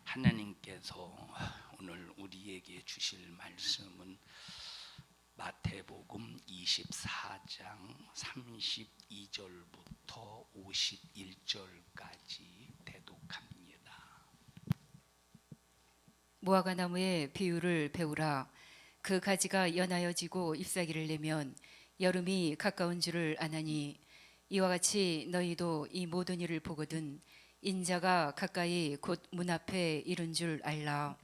하나님께서 오늘 우리에게 주실 말씀은 마태복음 24장 32절부터 51절까지 대독합니다. 무화과 나무의 비유를 배우라. 그 가지가 연하여 지고 잎사귀를 내면 여름이 가까운 줄을 아나니, 이와 같이 너희도 이 모든 일을 보거든 인자가 가까이 곧 문 앞에 이른 줄 알라.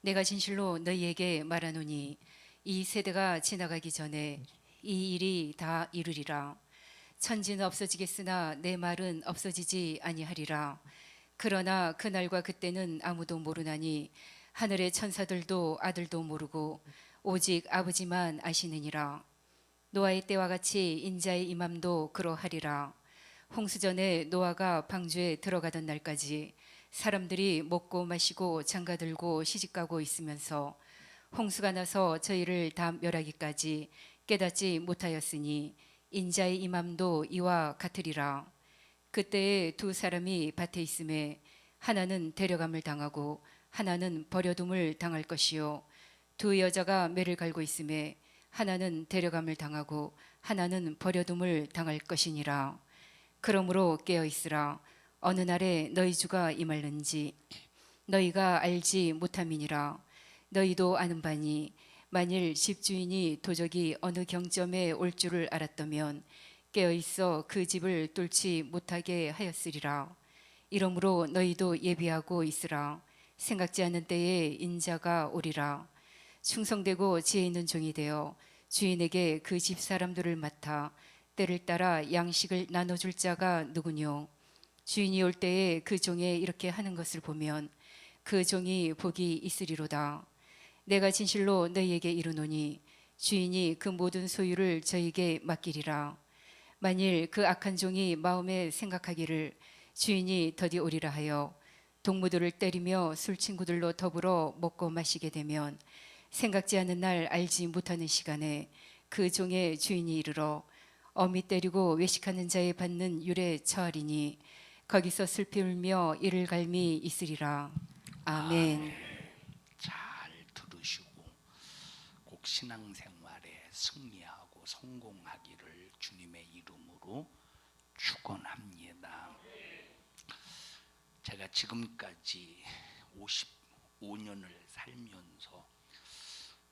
내가 진실로 너희에게 말하노니 이 세대가 지나가기 전에 이 일이 다 이르리라. 천지는 없어지겠으나 내 말은 없어지지 아니하리라. 그러나 그날과 그때는 아무도 모르나니 하늘의 천사들도 아들도 모르고 오직 아버지만 아시느니라. 노아의 때와 같이 인자의 임함도 그러하리라. 홍수전에 노아가 방주에 들어가던 날까지 사람들이 먹고 마시고 장가들고 시집가고 있으면서 홍수가 나서 저희를 다 멸하기까지 깨닫지 못하였으니 인자의 임함도 이와 같으리라. 그때에 두 사람이 밭에 있음에 하나는 데려감을 당하고 하나는 버려둠을 당할 것이요, 두 여자가 매를 갈고 있음에 하나는 데려감을 당하고 하나는 버려둠을 당할 것이니라. 그러므로 깨어 있으라. 어느 날에 너희 주가 임할는지 너희가 알지 못함이니라. 너희도 아는 바니 만일 집주인이 도적이 어느 경점에 올 줄을 알았다면 깨어 있어 그 집을 뚫지 못하게 하였으리라. 이러므로 너희도 예비하고 있으라. 생각지 않은 때에 인자가 오리라. 충성되고 지혜 있는 종이 되어 주인에게 그 집 사람들을 맡아 때를 따라 양식을 나눠줄 자가 누구뇨? 주인이 올 때에 그 종에 이렇게 하는 것을 보면 그 종이 복이 있으리로다. 내가 진실로 너희에게 이르노니 주인이 그 모든 소유를 저에게 맡기리라. 만일 그 악한 종이 마음에 생각하기를 주인이 더디 오리라 하여 동무들을 때리며 술친구들로 더불어 먹고 마시게 되면 생각지 않은 날 알지 못하는 시간에 그 종의 주인이 이르러 어미 때리고 외식하는 자에 받는 율에 처하리니 거기서 슬피 울며 이를 갈미 있으리라. 아멘. 잘 들으시고 꼭 신앙생활에 승리하고 성공하기를 주님의 이름으로 축원합니다. 제가 지금까지 55년을 살면서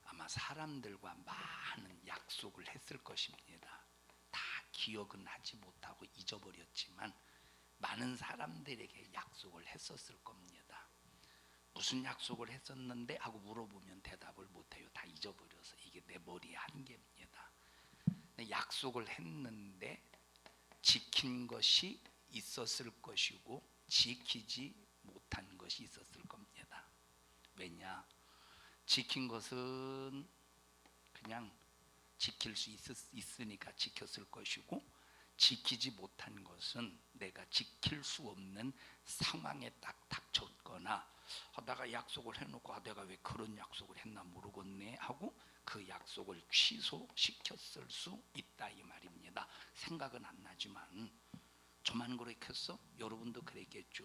아마 사람들과 많은 약속을 했을 것입니다. 다 기억은 하지 못하고 잊어버렸지만 많은 사람들에게 약속을 했었을 겁니다. 무슨 약속을 했었는데 하고 물어보면 대답을 못해요. 다 잊어버려서. 이게 내 머리의 한계입니다. 약속을 했는데 지킨 것이 있었을 것이고 지키지 못한 것이 있었을 겁니다. 왜냐? 지킨 것은 그냥 지킬 수 있으니까 지켰을 것이고, 지키지 못한 것은 내가 지킬 수 없는 상황에 딱 닥쳤거나 내가 약속을 해놓고 내가 왜 그런 약속을 했나 모르겠네 하고 그 약속을 취소시켰을 수 있다 이 말입니다. 생각은 안 나지만 저만 그랬겠어? 여러분도 그랬겠죠.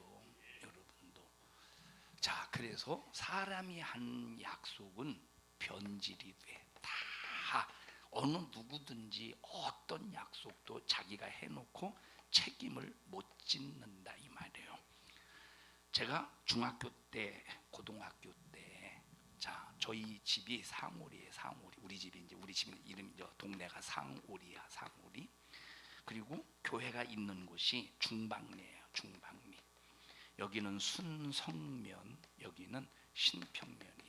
여러분도. 자, 그래서 사람이 한 약속은 변질이 돼. 다 어느 누구든지 어떤 약속도 자기가 해놓고 책임을 못 짓는다 이 말이에요. 제가 중학교 때, 고등학교 때, 자, 저희 집이 상오리에 상오리. 우리 집이 이제 우리 집 이름이 동네가 상오리야, 상오리. 그리고 교회가 있는 곳이 중방리예요, 중방리. 여기는 순성면, 여기는 신평면이야.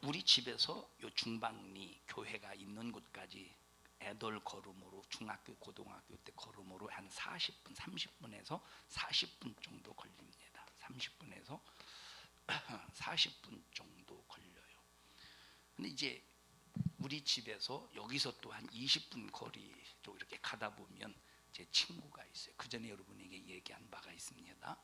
우리 집에서 요 중방리 교회가 있는 곳까지 애들 걸음으로 중학교, 고등학교 때 걸음으로 한 40분, 30분에서 40분 정도 걸립니다. 30분에서 40분 정도 걸려요. 근데 이제 우리 집에서 여기서 또 한 20분 거리로 이렇게 가다 보면 제 친구가 있어요. 그 전에 여러분에게 얘기한 바가 있습니다.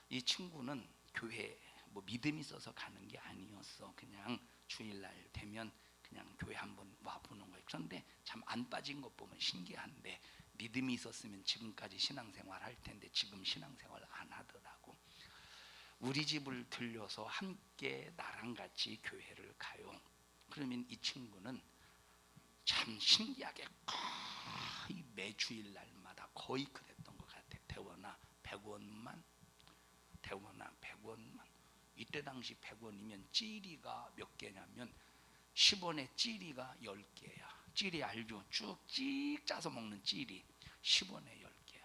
이 친구는 교회 뭐 믿음이 있어서 가는 게 아니었어. 그냥 주일날 되면 그냥 교회 한번 와보는 거예요. 그런데 참 안 빠진 것 보면 신기한데 믿음이 있었으면 지금까지 신앙생활 할 텐데 지금 신앙생활 안 하더라고. 우리 집을 들려서 함께 나랑 같이 교회를 가요. 그러면 이 친구는 참 신기하게 거의 매주일 날마다 거의 그랬던 것 같아. 대원아 100원만, 대원아 100원만. 이때 당시 100원이면 찌리가 몇 개냐면 10원에 찌리가 10개야. 찌리 알죠? 쭉찍 짜서 먹는 찌리 10원에 10개야.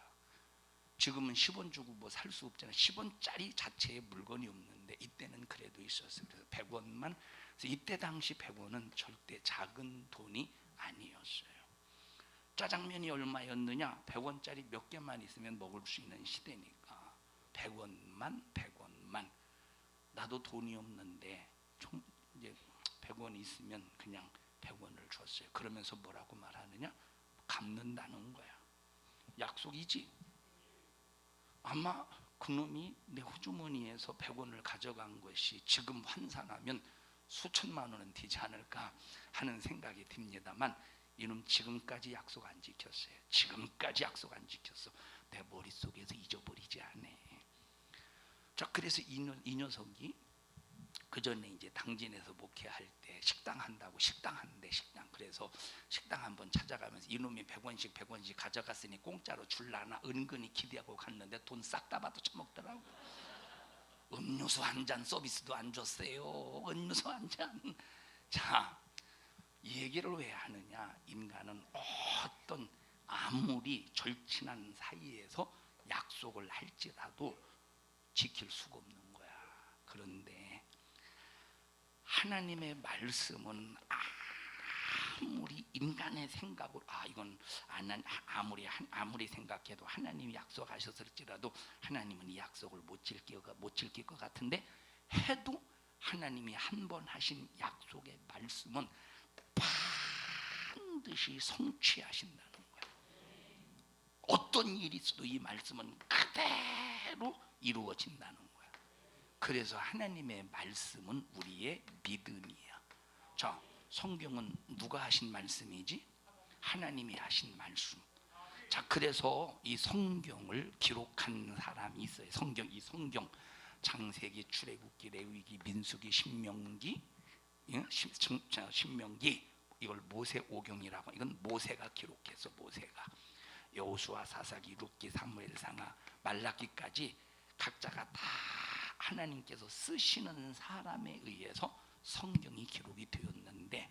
지금은 10원 주고 뭐 살 수 없잖아. 10원짜리 자체에 물건이 없는데 이때는 그래도 있었어요. 그래서 100원만. 그래서 이때 당시 100원은 절대 작은 돈이 아니었어요. 짜장면이 얼마였느냐? 100원짜리 몇 개만 있으면 먹을 수 있는 시대니까 100원만. 나도 돈이 없는데 좀 이제 100원 있으면 그냥 100원을 줬어요. 그러면서 뭐라고 말하느냐? 갚는다는 거야. 약속이지. 아마 그놈이 내 호주머니에서 100원을 가져간 것이 지금 환산하면 수천만 원은 되지 않을까 하는 생각이 듭니다만 이놈 지금까지 약속 안 지켰어요. 지금까지 약속 안 지켰어. 내 머릿속에서 잊어버리지 않아. 자, 그래서 이 녀석이 그 전에 이제 당진에서 목회할 때 식당 한다고 식당 하는데 식당 그래서 식당 한번 찾아가면서 이놈이 100원씩 가져갔으니 공짜로 줄라나 은근히 기대하고 갔는데 돈 싹 다 받아 처먹더라고. 음료수 한 잔 서비스도 안 줬어요. 음료수 한 잔. 자, 이 얘기를 왜 하느냐? 인간은 어떤 아무리 절친한 사이에서 약속을 할지라도 지킬 수가 없는 거야. 그런데 하나님의 말씀은 아무리 인간의 생각으로 이건 아무리 생각해도 하나님이 약속하셨을지라도 하나님은 이 약속을 못 지킬 것 같은데 해도 하나님이 한 번 하신 약속의 말씀은 반드시 성취하신다는 거야. 어떤 일이 있어도 이 말씀은 그대로 이루어진다는 거야. 그래서 하나님의 말씀은 우리의 믿음이야. 자, 성경은 누가 하신 말씀이지? 하나님이 하신 말씀. 자, 그래서 이 성경을 기록한 사람이 있어요. 이 성경 창세기, 출애굽기, 레위기, 민수기, 신명기, 신명기 이걸 모세오경이라고. 이건 모세가 기록해서 모세가 여호수아, 사사기, 룻기, 사무엘상하, 말라기까지 각자가 다 하나님께서 쓰시는 사람에 의해서 성경이 기록이 되었는데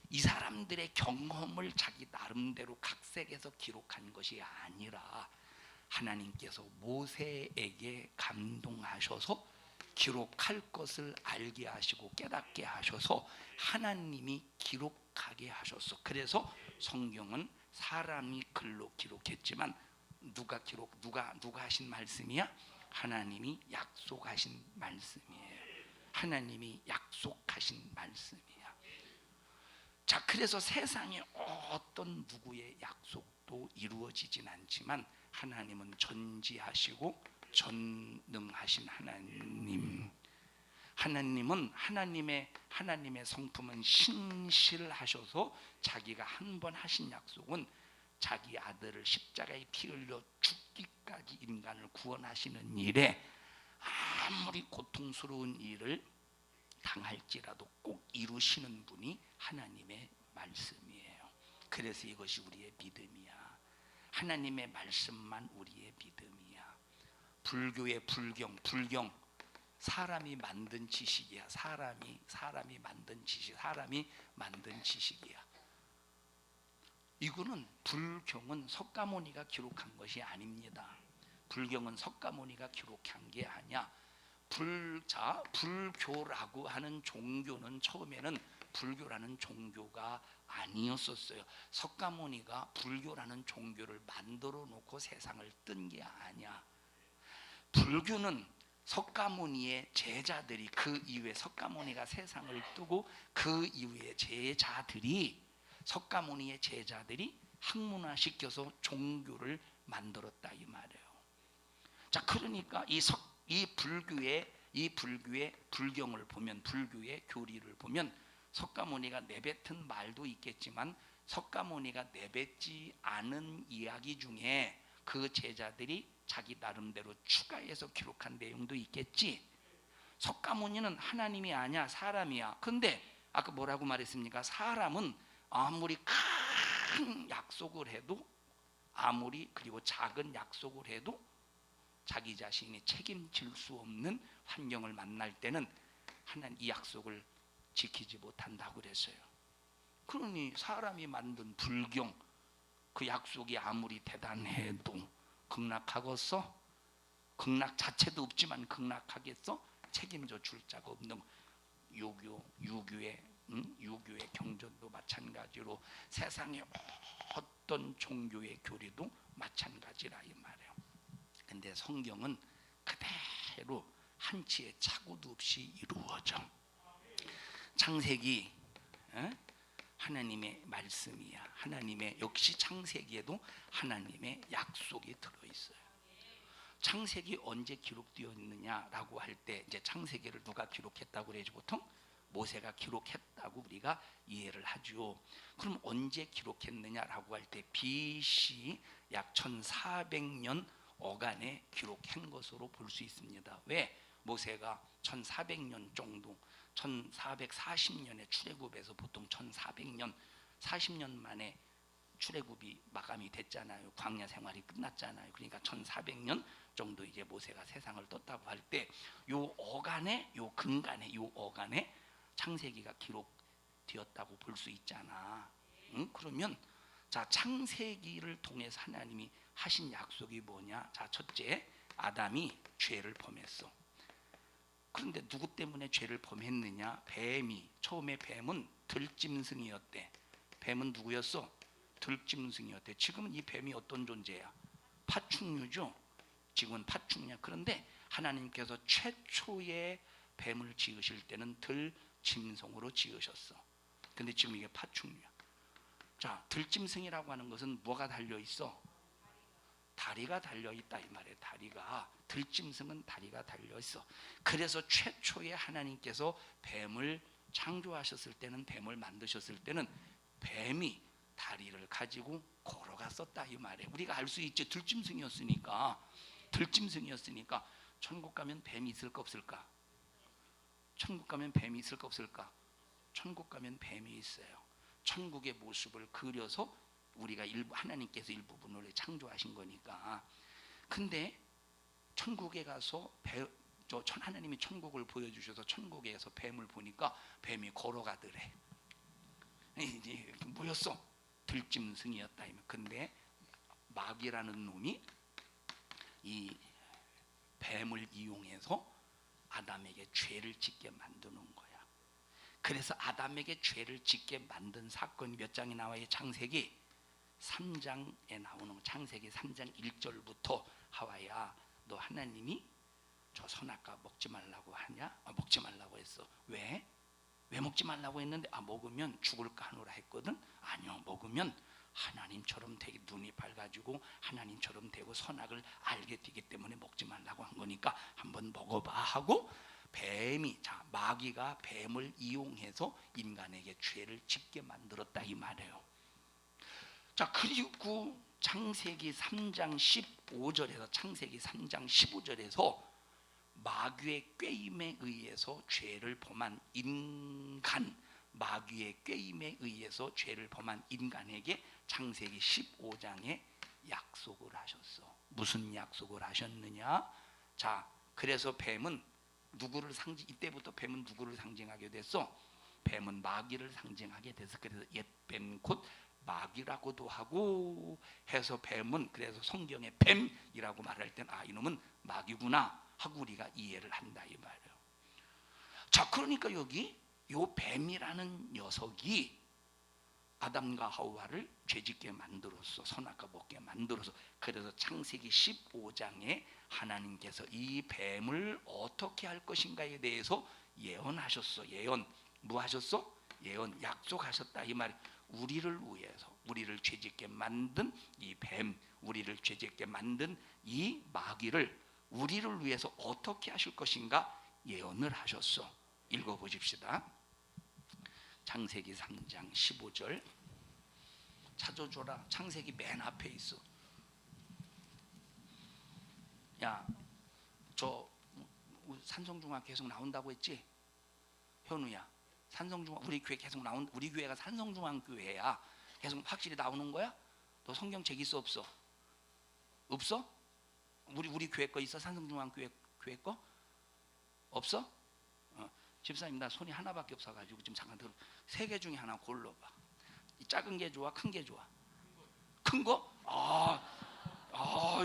이 사람들의 경험을 자기 나름대로 각색해서 기록한 것이 아니라 하나님께서 모세에게 감동하셔서 기록할 것을 알게 하시고 깨닫게 하셔서 하나님이 기록하게 하셨어. 그래서 성경은 사람이 글로 기록했지만 누가 하신 말씀이야? 하나님이 약속하신 말씀이에요. 하나님이 약속하신 말씀이야. 자, 그래서 세상에 어떤 누구의 약속도 이루어지진 않지만 하나님은 전지하시고 전능하신 하나님. 하나님은 하나님의 성품은 신실하셔서 자기가 한 번 하신 약속은 자기 아들을 십자가에 피 흘려 죽기까지 인간을 구원하시는 일에 아무리 고통스러운 일을 당할지라도 꼭 이루시는 분이 하나님의 말씀이에요. 그래서 이것이 우리의 믿음이야. 하나님의 말씀만 우리의 믿음이야. 불교의 불경 사람이 만든 지식이야. 사람이 만든 지식, 사람이 만든 지식이야. 이거는 불경은 석가모니가 기록한 것이 아닙니다. 불경은 석가모니가 기록한 게 아니야. 불교라고 하는 종교는 처음에는 불교라는 종교가 아니었었어요. 석가모니가 불교라는 종교를 만들어 놓고 세상을 뜬 게 아니야. 불교는 석가모니의 제자들이 그 이후에 석가모니가 세상을 뜨고 그 이후에 석가모니의 제자들이 학문화시켜서 종교를 만들었다 이 말이에요. 자, 그러니까 이 불교의 불경을 보면, 불교의 교리를 보면 석가모니가 내뱉은 말도 있겠지만 석가모니가 내뱉지 않은 이야기 중에 그 제자들이 자기 나름대로 추가해서 기록한 내용도 있겠지. 석가모니는 하나님이 아니야, 사람이야. 근데 아까 뭐라고 말했습니까? 사람은 아무리 큰 약속을 해도, 아무리 그리고 작은 약속을 해도 자기 자신이 책임질 수 없는 환경을 만날 때는 하나님 이 약속을 지키지 못한다고 그랬어요. 그러니 사람이 만든 불경, 그 약속이 아무리 대단해도 극락하겠어? 극락 자체도 없지만 극락하겠어? 책임져 줄 자가 없는 유교의 경전도 마찬가지로 세상의 어떤 종교의 교리도 마찬가지라 이 말이에요. 근데 성경은 그대로 한치의 착오도 없이 이루어져. 창세기 하나님의 말씀이야. 하나님의, 역시 창세기에도 하나님의 약속이 들어있어요. 창세기 언제 기록되어 있느냐라고 할 때 이제 창세기를 누가 기록했다고 그래야지 보통 모세가 기록했다고 우리가 이해를 하죠. 그럼 언제 기록했느냐라고 할 때 BC 약 1400년 어간에 기록한 것으로 볼 수 있습니다. 왜? 모세가 1400년 정도, 1440년에 출애굽해서 보통 1400년 40년 만에 출애굽이 마감이 됐잖아요. 광야 생활이 끝났잖아요. 그러니까 1400년 정도 이제 모세가 세상을 떴다고 할 때 요 어간에, 요 근간에, 요 어간에 창세기가 기록되었다고 볼 수 있잖아. 그러면 자, 창세기를 통해서 하나님이 하신 약속이 뭐냐? 자, 첫째, 아담이 죄를 범했어. 그런데 누구 때문에 죄를 범했느냐? 뱀이. 처음에 뱀은 들짐승이었대. 뱀은 누구였어? 들짐승이었대. 지금은 이 뱀이 어떤 존재야? 파충류죠. 지금은 파충류. 그런데 하나님께서 최초의 뱀을 지으실 때는 들짐승으로 지으셨어. 근데 지금 이게 파충류야. 자, 들짐승이라고 하는 것은 뭐가 달려 있어? 다리가 달려 있다 이 말이에요. 다리가, 들짐승은 다리가 달려 있어. 그래서 최초에 하나님께서 뱀을 창조하셨을 때는, 뱀을 만드셨을 때는 뱀이 다리를 가지고 걸어갔었다 이 말이에요. 우리가 알 수 있지. 들짐승이었으니까. 천국 가면 뱀이 있을까 없을까? 천국 가면 뱀이 있을까 없을까? 천국 가면 뱀이 있어요. 천국의 모습을 그려서 우리가 하나님께서 일부분을 창조하신 거니까. 근데 천국에 가서 하나님이 천국을 보여주셔서 천국에서 뱀을 보니까 뱀이 걸어가더래. 이제 뭐였어? 들짐승이었다. 근데 마귀라는 놈이 이 뱀을 이용해서 아담에게 죄를 짓게 만드는 거야. 그래서 아담에게 죄를 짓게 만든 사건이 몇 장이 나와요? 창세기 3장에 나오는, 창세기 3장 1절부터 하와야, 너 하나님이 저 선악과 먹지 말라고 하냐? 먹지 말라고 했어. 왜 먹지 말라고 했는데 먹으면 죽을까 하노라 했거든. 아니요, 먹으면 하나님처럼 되게 눈이 밝아지고 하나님처럼 되고 선악을 알게 되기 때문에 먹지 말라고 한 거니까 한번 먹어봐 하고, 뱀이, 자, 마귀가 뱀을 이용해서 인간에게 죄를 짓게 만들었다 이 말이에요. 자, 그리고 창세기 3장 15절에서 창세기 3장 15절에서 마귀의 꾀임에 의해서 죄를 범한 인간, 마귀의 꾀임에 의해서 죄를 범한 인간에게 창세기 15장에 약속을 하셨어. 무슨 약속을 하셨느냐? 자, 그래서 뱀은 누구를 이때부터 뱀은 누구를 상징하게 됐어? 뱀은 마귀를 상징하게 돼서, 그래서 옛뱀 곧 마귀라고도 하고 해서 뱀은, 그래서 성경에 뱀이라고 말할 땐 이놈은 마귀구나 하고 우리가 이해를 한다 이 말이에요. 자, 그러니까 여기 요 뱀이라는 녀석이 아담과 하와를 죄짓게 만들었어. 선악과 먹게 만들어서. 그래서 창세기 15장에 하나님께서 이 뱀을 어떻게 할 것인가에 대해서 예언하셨어. 예언. 뭐 하셨어? 예언, 약속하셨다 이 말. 우리를 위해서, 우리를 죄짓게 만든 이 뱀, 우리를 죄짓게 만든 이 마귀를 우리를 위해서 어떻게 하실 것인가 예언을 하셨어. 읽어보십시다. 창세기 3장 15절 찾아줘라. 창세기 맨 앞에 있어. 산성중앙 계속 나온다고 했지? 현우야, 산성중앙 우리 교회 계속 나온 우리 교회가 산성중앙 교회야. 계속 확실히 나오는 거야? 너 성경책 있어 없어? 없어? 우리 교회 거 있어? 산성중앙 교회 거? 없어? 집사님 나 손이 하나밖에 없어가지고 좀 잠깐 들어. 세 개 중에 하나 골라봐. 이 작은 게 좋아? 큰 게 좋아? 큰 거?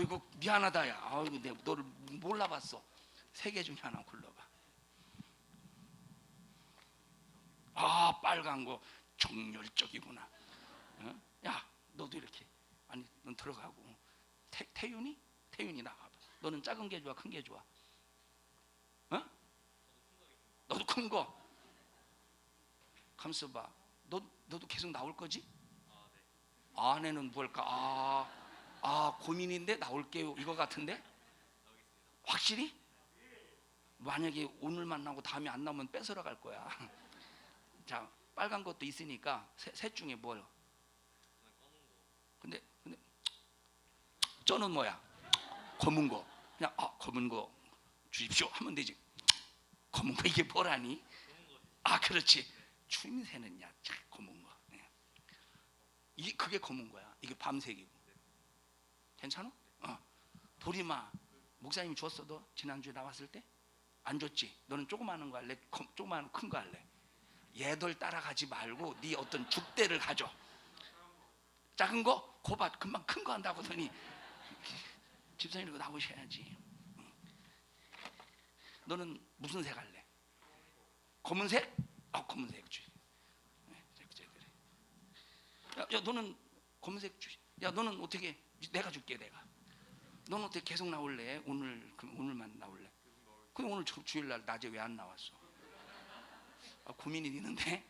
이거 미안하다 야. 이거 내가 너를 몰라봤어. 세 개 중에 하나 골라봐. 빨간 거 정열적이구나. 야 너도 이렇게 아니 넌 들어가고 태윤이 나가봐. 너는 작은 게 좋아? 큰 게 좋아? 너도 큰 거. 가만있어 봐. 너도 계속 나올 거지? 아내는 뭘까? 고민인데 나올게요 이거 같은데? 확실히? 만약에 오늘 만나고 다음에 안 나오면 뺏으러 갈 거야. 자 빨간 것도 있으니까 셋 중에 뭘? 근데 저는 뭐야? 검은 거. 그냥 검은 거 주십시오 하면 되지. 검은 거 이게 뭐라니? 그렇지. 추임새는 참 검은 거. 이게 그게 검은 거야. 이게 밤색이고. 괜찮아? 도리마 목사님이 줬어 너 지난주에 나왔을 때? 안 줬지? 너는 조그마한 거 할래? 조그마한 큰 거 할래? 얘들 따라가지 말고 네 어떤 줏대를 가져. 작은 거? 고봐 금방 큰 거 한다고 하더니 집사님 이거 나오셔야지. 너는 무슨 색 할래? 검은색? 검은색 주. 야 너는 검은색 주. 야 너는 어떻게? 내가 줄게 내가. 너는 어떻게 계속 나올래? 오늘만 나올래? 그럼 오늘 주일날 낮에 왜 안 나왔어? 고민이 있는데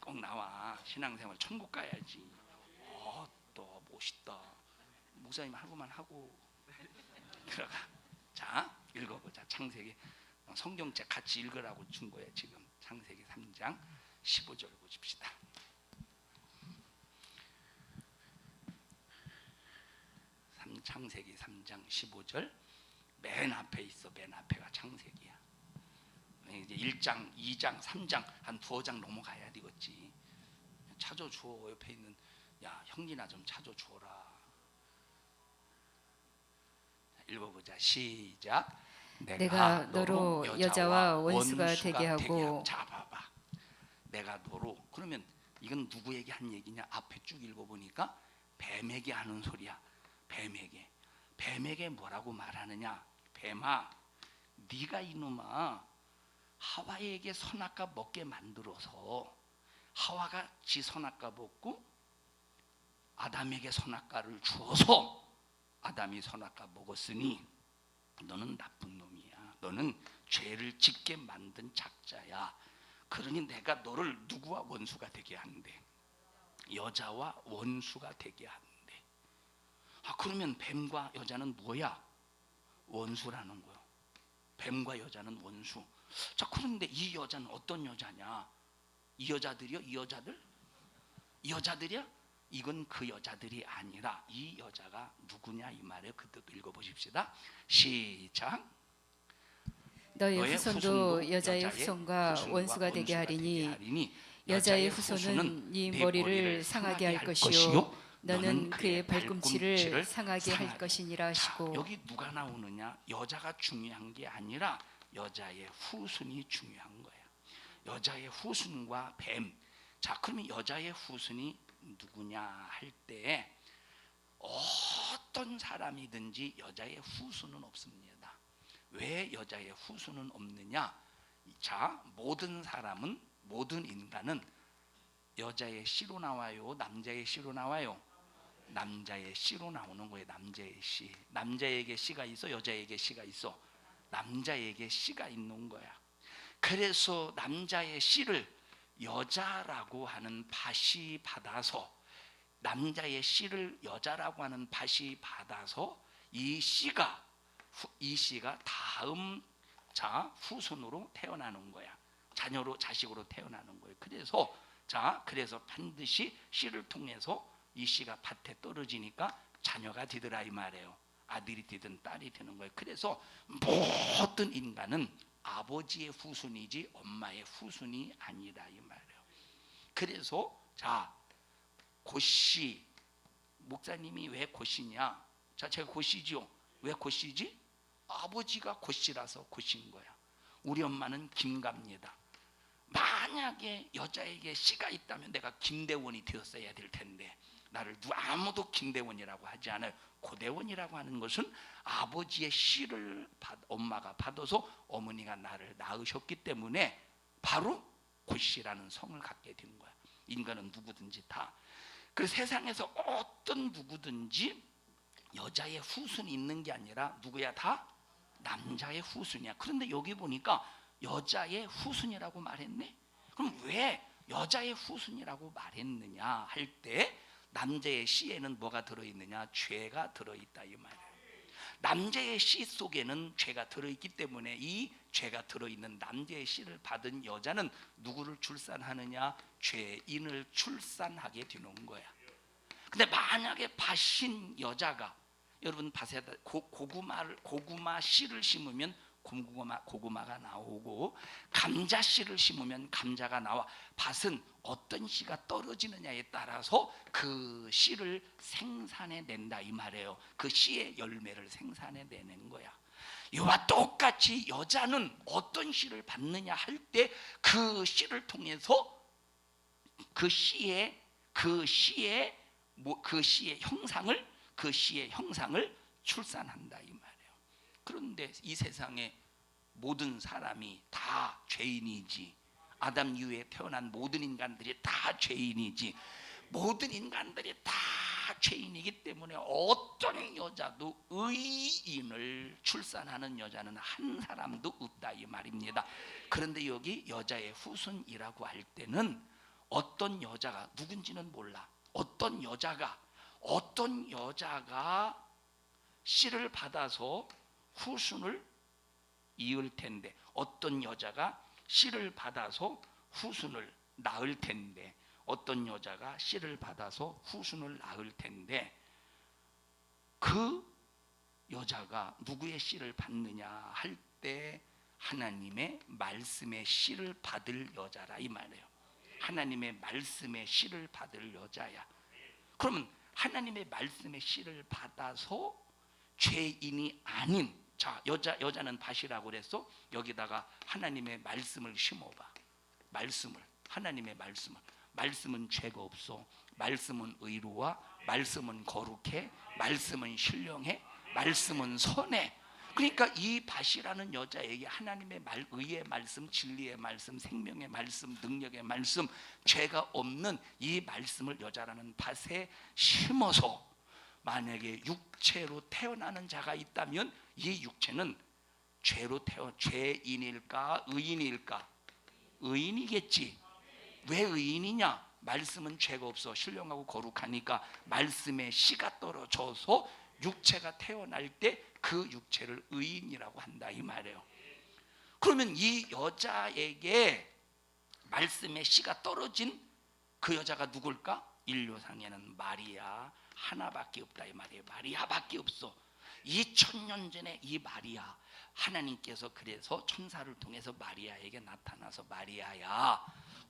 꼭 나와. 신앙생활 천국 가야지. 또 멋있다. 목사님 하루만 하고 들어가. 자 읽어보자. 창세기 성경책 같이 읽으라고 준 거예요. 지금 창세기 3장 15절 보십시다. 창세기 3장 15절 맨 앞에 있어. 맨 앞에가 창세기야. 이제 1장, 2장, 3장 한 두어 장 넘어가야 되겠지. 찾아줘. 옆에 있는 야 형님아 좀 찾아줘라. 읽어보자. 시작. 내가 너로 여자와 원수가 되게 하고. 자 봐봐. 내가 너로. 그러면 이건 누구에게 한 얘기냐? 앞에 쭉 읽어보니까 뱀에게 하는 소리야. 뱀에게 뭐라고 말하느냐? 뱀아 네가 이놈아 하와에게 선악과 먹게 만들어서 하와가 지 선악과 먹고 아담에게 선악과를 주어서 아담이 선악과 먹었으니 너는 나쁜 놈이야. 너는 죄를 짓게 만든 작자야. 그러니 내가 너를 누구와 원수가 되게 하는데? 여자와 원수가 되게 하는데. 그러면 뱀과 여자는 뭐야? 원수라는 거야. 뱀과 여자는 원수. 자 그런데 이 여자는 어떤 여자냐? 이 여자들이요? 이 여자들이야? 이건 그 여자들이 아니라 이 여자가 누구냐 이 말이에요. 그때도 읽어보십시다. 시작. 너의 후손도 여자의 후손과 원수가 되게 하리니 여자의 후손은 네 머리를 상하게 할 것이요 너는 그의 발꿈치를 상하게 할 것이니라 하시고. 여기 누가 나오느냐? 여자가 중요한 게 아니라 여자의 후손이 중요한 거예요. 여자의 후손과 뱀. 자 그러면 여자의 후손이 누구냐 할 때 어떤 사람이든지 여자의 후손은 없습니다. 왜 여자의 후손은 없느냐? 자 모든 사람은 모든 인간은 여자의 씨로 나와요? 남자의 씨로 나와요? 남자의 씨로 나오는 거예요. 남자의 씨. 남자에게 씨가 있어? 여자에게 씨가 있어? 남자에게 씨가 있는 거야. 그래서 남자의 씨를 여자라고 하는 밭이 받아서 남자의 씨를 여자라고 하는 밭이 받아서 이 씨가 다음 후손으로 태어나는 거야. 자식으로 태어나는 거예요. 그래서 반드시 씨를 통해서 이 씨가 밭에 떨어지니까 자녀가 되더라 이 말이에요. 아들이 되든 딸이 되는 거예요. 그래서 모든 인간은 아버지의 후손이지 엄마의 후손이 아니라 이 말이에요. 그래서 자, 고씨 목사님이 왜 고씨냐? 자, 제가 고씨죠. 왜 고씨지? 아버지가 고씨라서 고씨인 거야. 우리 엄마는 김갑니다. 만약에 여자에게 씨가 있다면 내가 김대원이 되었어야 될 텐데 나를 아무도 김대원이라고 하지 않아요. 고대원이라고 하는 것은 아버지의 씨를 엄마가 받아서 어머니가 나를 낳으셨기 때문에 바로 고씨라는 성을 갖게 된 거야. 인간은 누구든지 다. 그래서 세상에서 어떤 누구든지 여자의 후손이 있는 게 아니라 누구야? 다 남자의 후손이야. 그런데 여기 보니까 여자의 후손이라고 말했네. 그럼 왜 여자의 후손이라고 말했느냐 할 때 남자의 씨에는 뭐가 들어있느냐? 죄가 들어있다 이 말이에요. 남자의 씨 속에는 죄가 들어있기 때문에 이 죄가 들어있는 남자의 씨를 받은 여자는 누구를 출산하느냐? 죄인을 출산하게 되는 거야. 근데 만약에 밭인 여자가, 여러분 밭에다 고구마 씨를 심으면 고구마가 나오고 감자 씨를 심으면 감자가 나와. 밭은 어떤 씨가 떨어지느냐에 따라서 그 씨를 생산해낸다 이 말이에요. 그 씨의 열매를 생산해내는 거야. 이와 똑같이 여자는 어떤 씨를 받느냐 할 때 그 씨를 통해서 그 씨의 형상을 출산한다 이 말이에요. 그런데 이 세상에 모든 사람이 다 죄인이지. 아담 이후에 태어난 모든 인간들이 다 죄인이지. 모든 인간들이 다 죄인이기 때문에 어떤 여자도 의인을 출산하는 여자는 한 사람도 없다 이 말입니다. 그런데 여기 여자의 후손이라고 할 때는 어떤 여자가 누군지는 몰라. 어떤 여자가 씨를 받아서 후손을 이을 텐데, 어떤 여자가 씨를 받아서 후손을 낳을 텐데, 어떤 여자가 씨를 받아서 후손을 낳을 텐데, 그 여자가 누구의 씨를 받느냐 할 때 하나님의 말씀의 씨를 받을 여자라 이 말이에요. 하나님의 말씀의 씨를 받을 여자야. 그러면 하나님의 말씀의 씨를 받아서 죄인이 아닌, 자, 여자는 밭이라고 그랬어. 여기다가 하나님의 말씀을 심어봐. 하나님의 말씀은 죄가 없어. 말씀은 의로워. 말씀은 거룩해. 말씀은 신령해. 말씀은 선해. 그러니까 이 밭이라는 여자에게 하나님의 의의 말씀, 진리의 말씀, 생명의 말씀, 능력의 말씀, 죄가 없는 이 말씀을 여자라는 밭에 심어서 만약에 육체로 태어나는 자가 있다면 이 육체는 죄인일까 의인일까? 의인이겠지. 왜 의인이냐? 말씀은 죄가 없어 신령하고 거룩하니까 말씀에 씨가 떨어져서 육체가 태어날 때 그 육체를 의인이라고 한다 이 말이에요. 그러면 이 여자에게 말씀에 씨가 떨어진 그 여자가 누굴까? 인류상에는 마리아 하나밖에 없다 이 말이에요. 마리아밖에 없어. 2000년 전에 이 마리아, 하나님께서 그래서 천사를 통해서 마리아에게 나타나서 마리아야,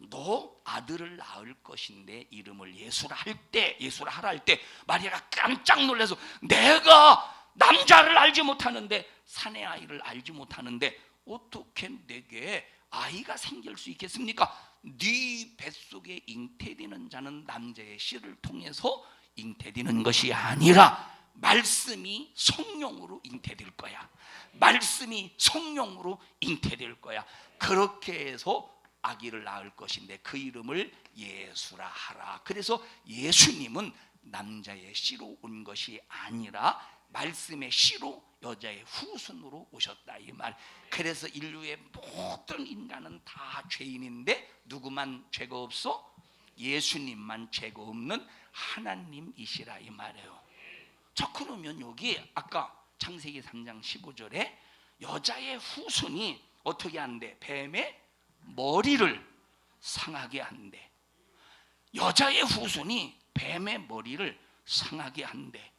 너 아들을 낳을 것인데 이름을 예수라 하라 할 때 마리아가 깜짝 놀라서, 내가 남자를 알지 못하는데, 사내 아이를 알지 못하는데 어떻게 내게 아이가 생길 수 있겠습니까? 네 뱃속에 잉태되는 자는 남자의 씨를 통해서 잉태되는 것이 아니라 말씀이 성령으로 잉태될 거야. 말씀이 성령으로 잉태될 거야. 그렇게 해서 아기를 낳을 것인데 그 이름을 예수라 하라. 그래서 예수님은 남자의 씨로 온 것이 아니라 말씀의 씨로 여자의 후손으로 오셨다 이 말. 그래서 인류의 모든 인간은 다 죄인인데 누구만 죄가 없어? 예수님만 죄가 없는 하나님이시라 이 말이에요. 자, 그러면 여기 아까 창세기 3장 15절에 여자의 후손이 어떻게 한대? 뱀의 머리를 상하게 한대. 여자의 후손이 뱀의 머리를 상하게 한대.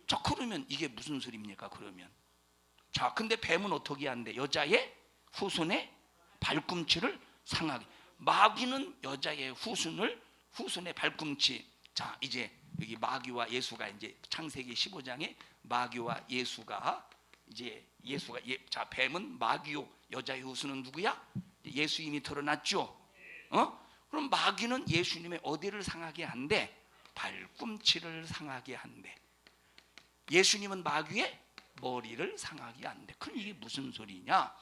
자, 그러면 이게 무슨 소리입니까? 그러면 자, 근데 뱀은 어떻게 한대? 여자의 후손의 발꿈치를 상하게. 마귀는 여자의 후손의 발꿈치. 자, 이제 여기 마귀와 예수가 이제 창세기 15장에 마귀와 예수가 자, 뱀은 마귀요, 여자의 후손은 누구야? 예수님이 드러났죠. 그럼 마귀는 예수님의 어디를 상하게 한대? 발꿈치를 상하게 한대. 예수님은 마귀의 머리를 상하게 한대. 그럼 이게 무슨 소리냐?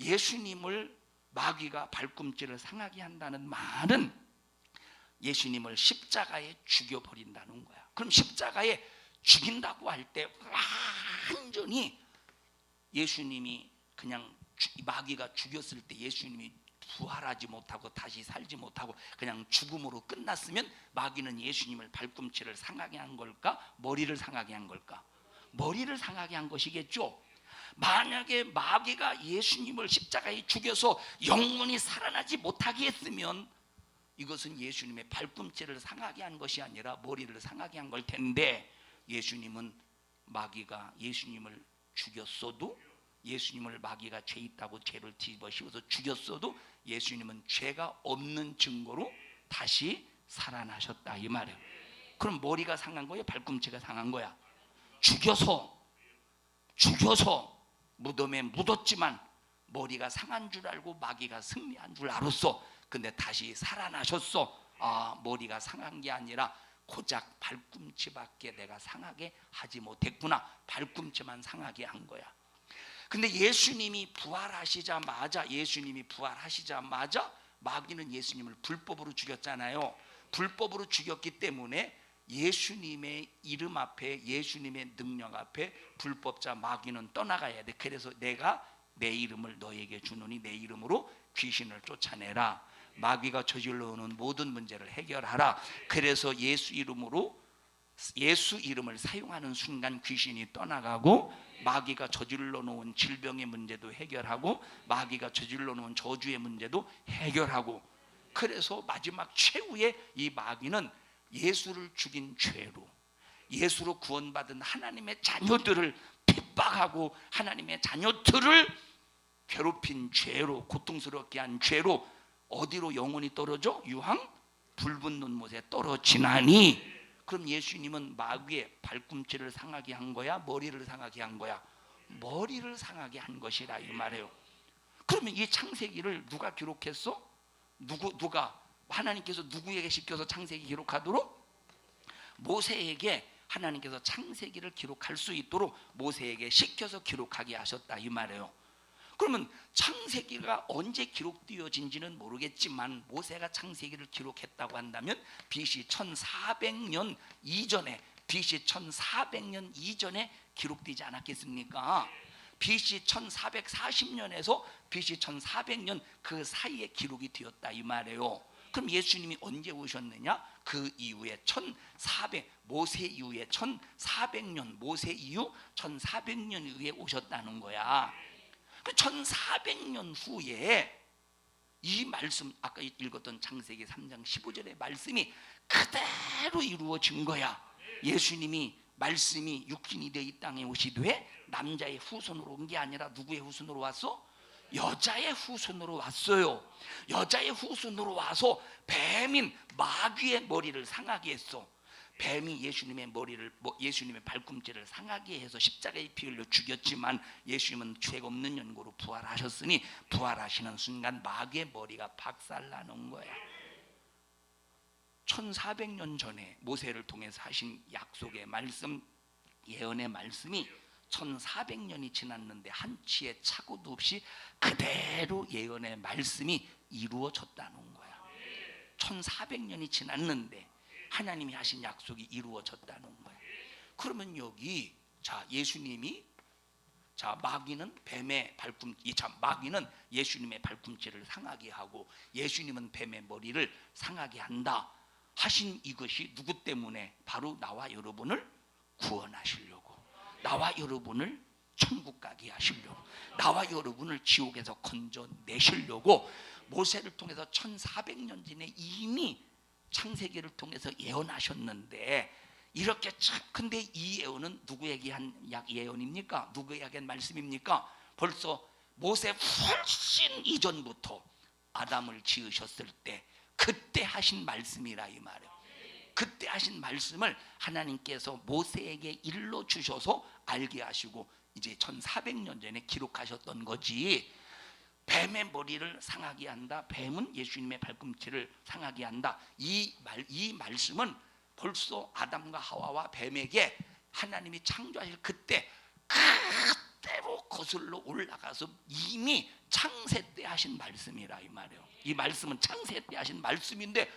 예수님을 마귀가 발꿈치를 상하게 한다는 말은 예수님을 십자가에 죽여버린다는 거야. 그럼 십자가에 죽인다고 할 때 완전히 예수님이 그냥 마귀가 죽였을 때 예수님이 부활하지 못하고 다시 살지 못하고 그냥 죽음으로 끝났으면 마귀는 예수님을 발꿈치를 상하게 한 걸까? 머리를 상하게 한 걸까? 머리를 상하게 한 것이겠죠. 만약에 마귀가 예수님을 십자가에 죽여서 영원히 살아나지 못하게 했으면 이것은 예수님의 발꿈치를 상하게 한 것이 아니라 머리를 상하게 한 걸 텐데, 예수님은 마귀가 예수님을 죽였어도, 예수님을 마귀가 죄 있다고 죄를 뒤집어 씌워서 죽였어도 예수님은 죄가 없는 증거로 다시 살아나셨다 이 말이에요. 그럼 머리가 상한 거예요? 발꿈치가 상한 거야? 죽여서 무덤에 묻었지만 머리가 상한 줄 알고 마귀가 승리한 줄 알았어. 근데 다시 살아나셨어. 아, 머리가 상한 게 아니라 고작 발꿈치밖에 내가 상하게 하지 못했구나. 발꿈치만 상하게 한 거야. 근데 예수님이 부활하시자마자 마귀는 예수님을 불법으로 죽였잖아요. 불법으로 죽였기 때문에 예수님의 이름 앞에, 예수님의 능력 앞에 불법자 마귀는 떠나가야 돼. 그래서 내가 내 이름을 너에게 주노니 내 이름으로 귀신을 쫓아내라. 마귀가 저질러 오는 모든 문제를 해결하라. 그래서 예수 이름을 사용하는 순간 귀신이 떠나가고, 마귀가 저질러 놓은 질병의 문제도 해결하고, 마귀가 저질러 놓은 저주의 문제도 해결하고, 그래서 마지막 최후의 이 마귀는 예수를 죽인 죄로, 예수로 구원받은 하나님의 자녀들을 핍박하고 하나님의 자녀들을 괴롭힌 죄로, 고통스럽게 한 죄로 어디로 영원히 떨어져? 유황 불붙는 못에 떨어지나니. 그럼 예수님은 마귀의 발꿈치를 상하게 한 거야? 머리를 상하게 한 거야? 머리를 상하게 한 것이라 이 말이에요. 그러면 이 창세기를 누가 기록했어? 누가 하나님께서 누구에게 시켜서 창세기 기록하도록? 모세에게 하나님께서 창세기를 기록할 수 있도록 모세에게 시켜서 기록하게 하셨다 이 말이에요. 그러면 창세기가 언제 기록되어진지는 모르겠지만 모세가 창세기를 기록했다고 한다면 BC 1400년 이전에, BC 1400년 이전에 기록되지 않았겠습니까? BC 1440년에서 BC 1400년 그 사이에 기록이 되었다 이 말이에요. 그럼 예수님이 언제 오셨느냐? 그 이후에 모세 이후에 1400년, 모세 이후 1400년 이후에 오셨다는 거야. 1400년 후에 이 말씀, 아까 읽었던 창세기 3장 15절의 말씀이 그대로 이루어진 거야. 예수님이 말씀이 육신이 되어 이 땅에 오시되 남자의 후손으로 온 게 아니라 누구의 후손으로 왔어? 여자의 후손으로 왔어요. 여자의 후손으로 와서 뱀인 마귀의 머리를 상하게 했어. 뱀이 예수님의 발꿈치를 상하게 해서 십자가에 피 흘려 죽였지만 예수님은 죄가 없는 연고로 부활하셨으니 부활하시는 순간 마귀의 머리가 박살나는 거야. 1400년 전에 모세를 통해서 하신 약속의 말씀, 예언의 말씀이 1400년이 지났는데 한치의 착오도 없이 그대로 예언의 말씀이 이루어졌다는 거야. 1400년이 지났는데 하나님이 하신 약속이 이루어졌다는 거야. 그러면 여기 예수님이 마귀는 마귀는 예수님의 발꿈치를 상하게 하고 예수님은 뱀의 머리를 상하게 한다 하신 이것이 누구 때문에? 바로 나와 여러분을 구원하시려고, 나와 여러분을 천국 가게 하시려고, 나와 여러분을 지옥에서 건져내시려고 모세를 통해서 1400년 전에 이미 창세기를 통해서 예언하셨는데, 이렇게 근데 이 예언은 누구에게 한 예언입니까? 누구에게 한 말씀입니까? 벌써 모세 훨씬 이전부터 아담을 지으셨을 때 그때 하신 말씀이라 이 말이에요. 그때 하신 말씀을 하나님께서 모세에게 일러 주셔서 알게 하시고 이제 1400년 전에 기록하셨던 거지. 뱀의 머리를 상하게 한다, 뱀은 예수님의 발꿈치를 상하게 한다, 이 말씀은 벌써 아담과 하와와 뱀에게 하나님이 창조하실 그때로 거슬러 올라가서 이미 창세 때 하신 말씀이라 이 말이에요. 이 말씀은 창세 때 하신 말씀인데,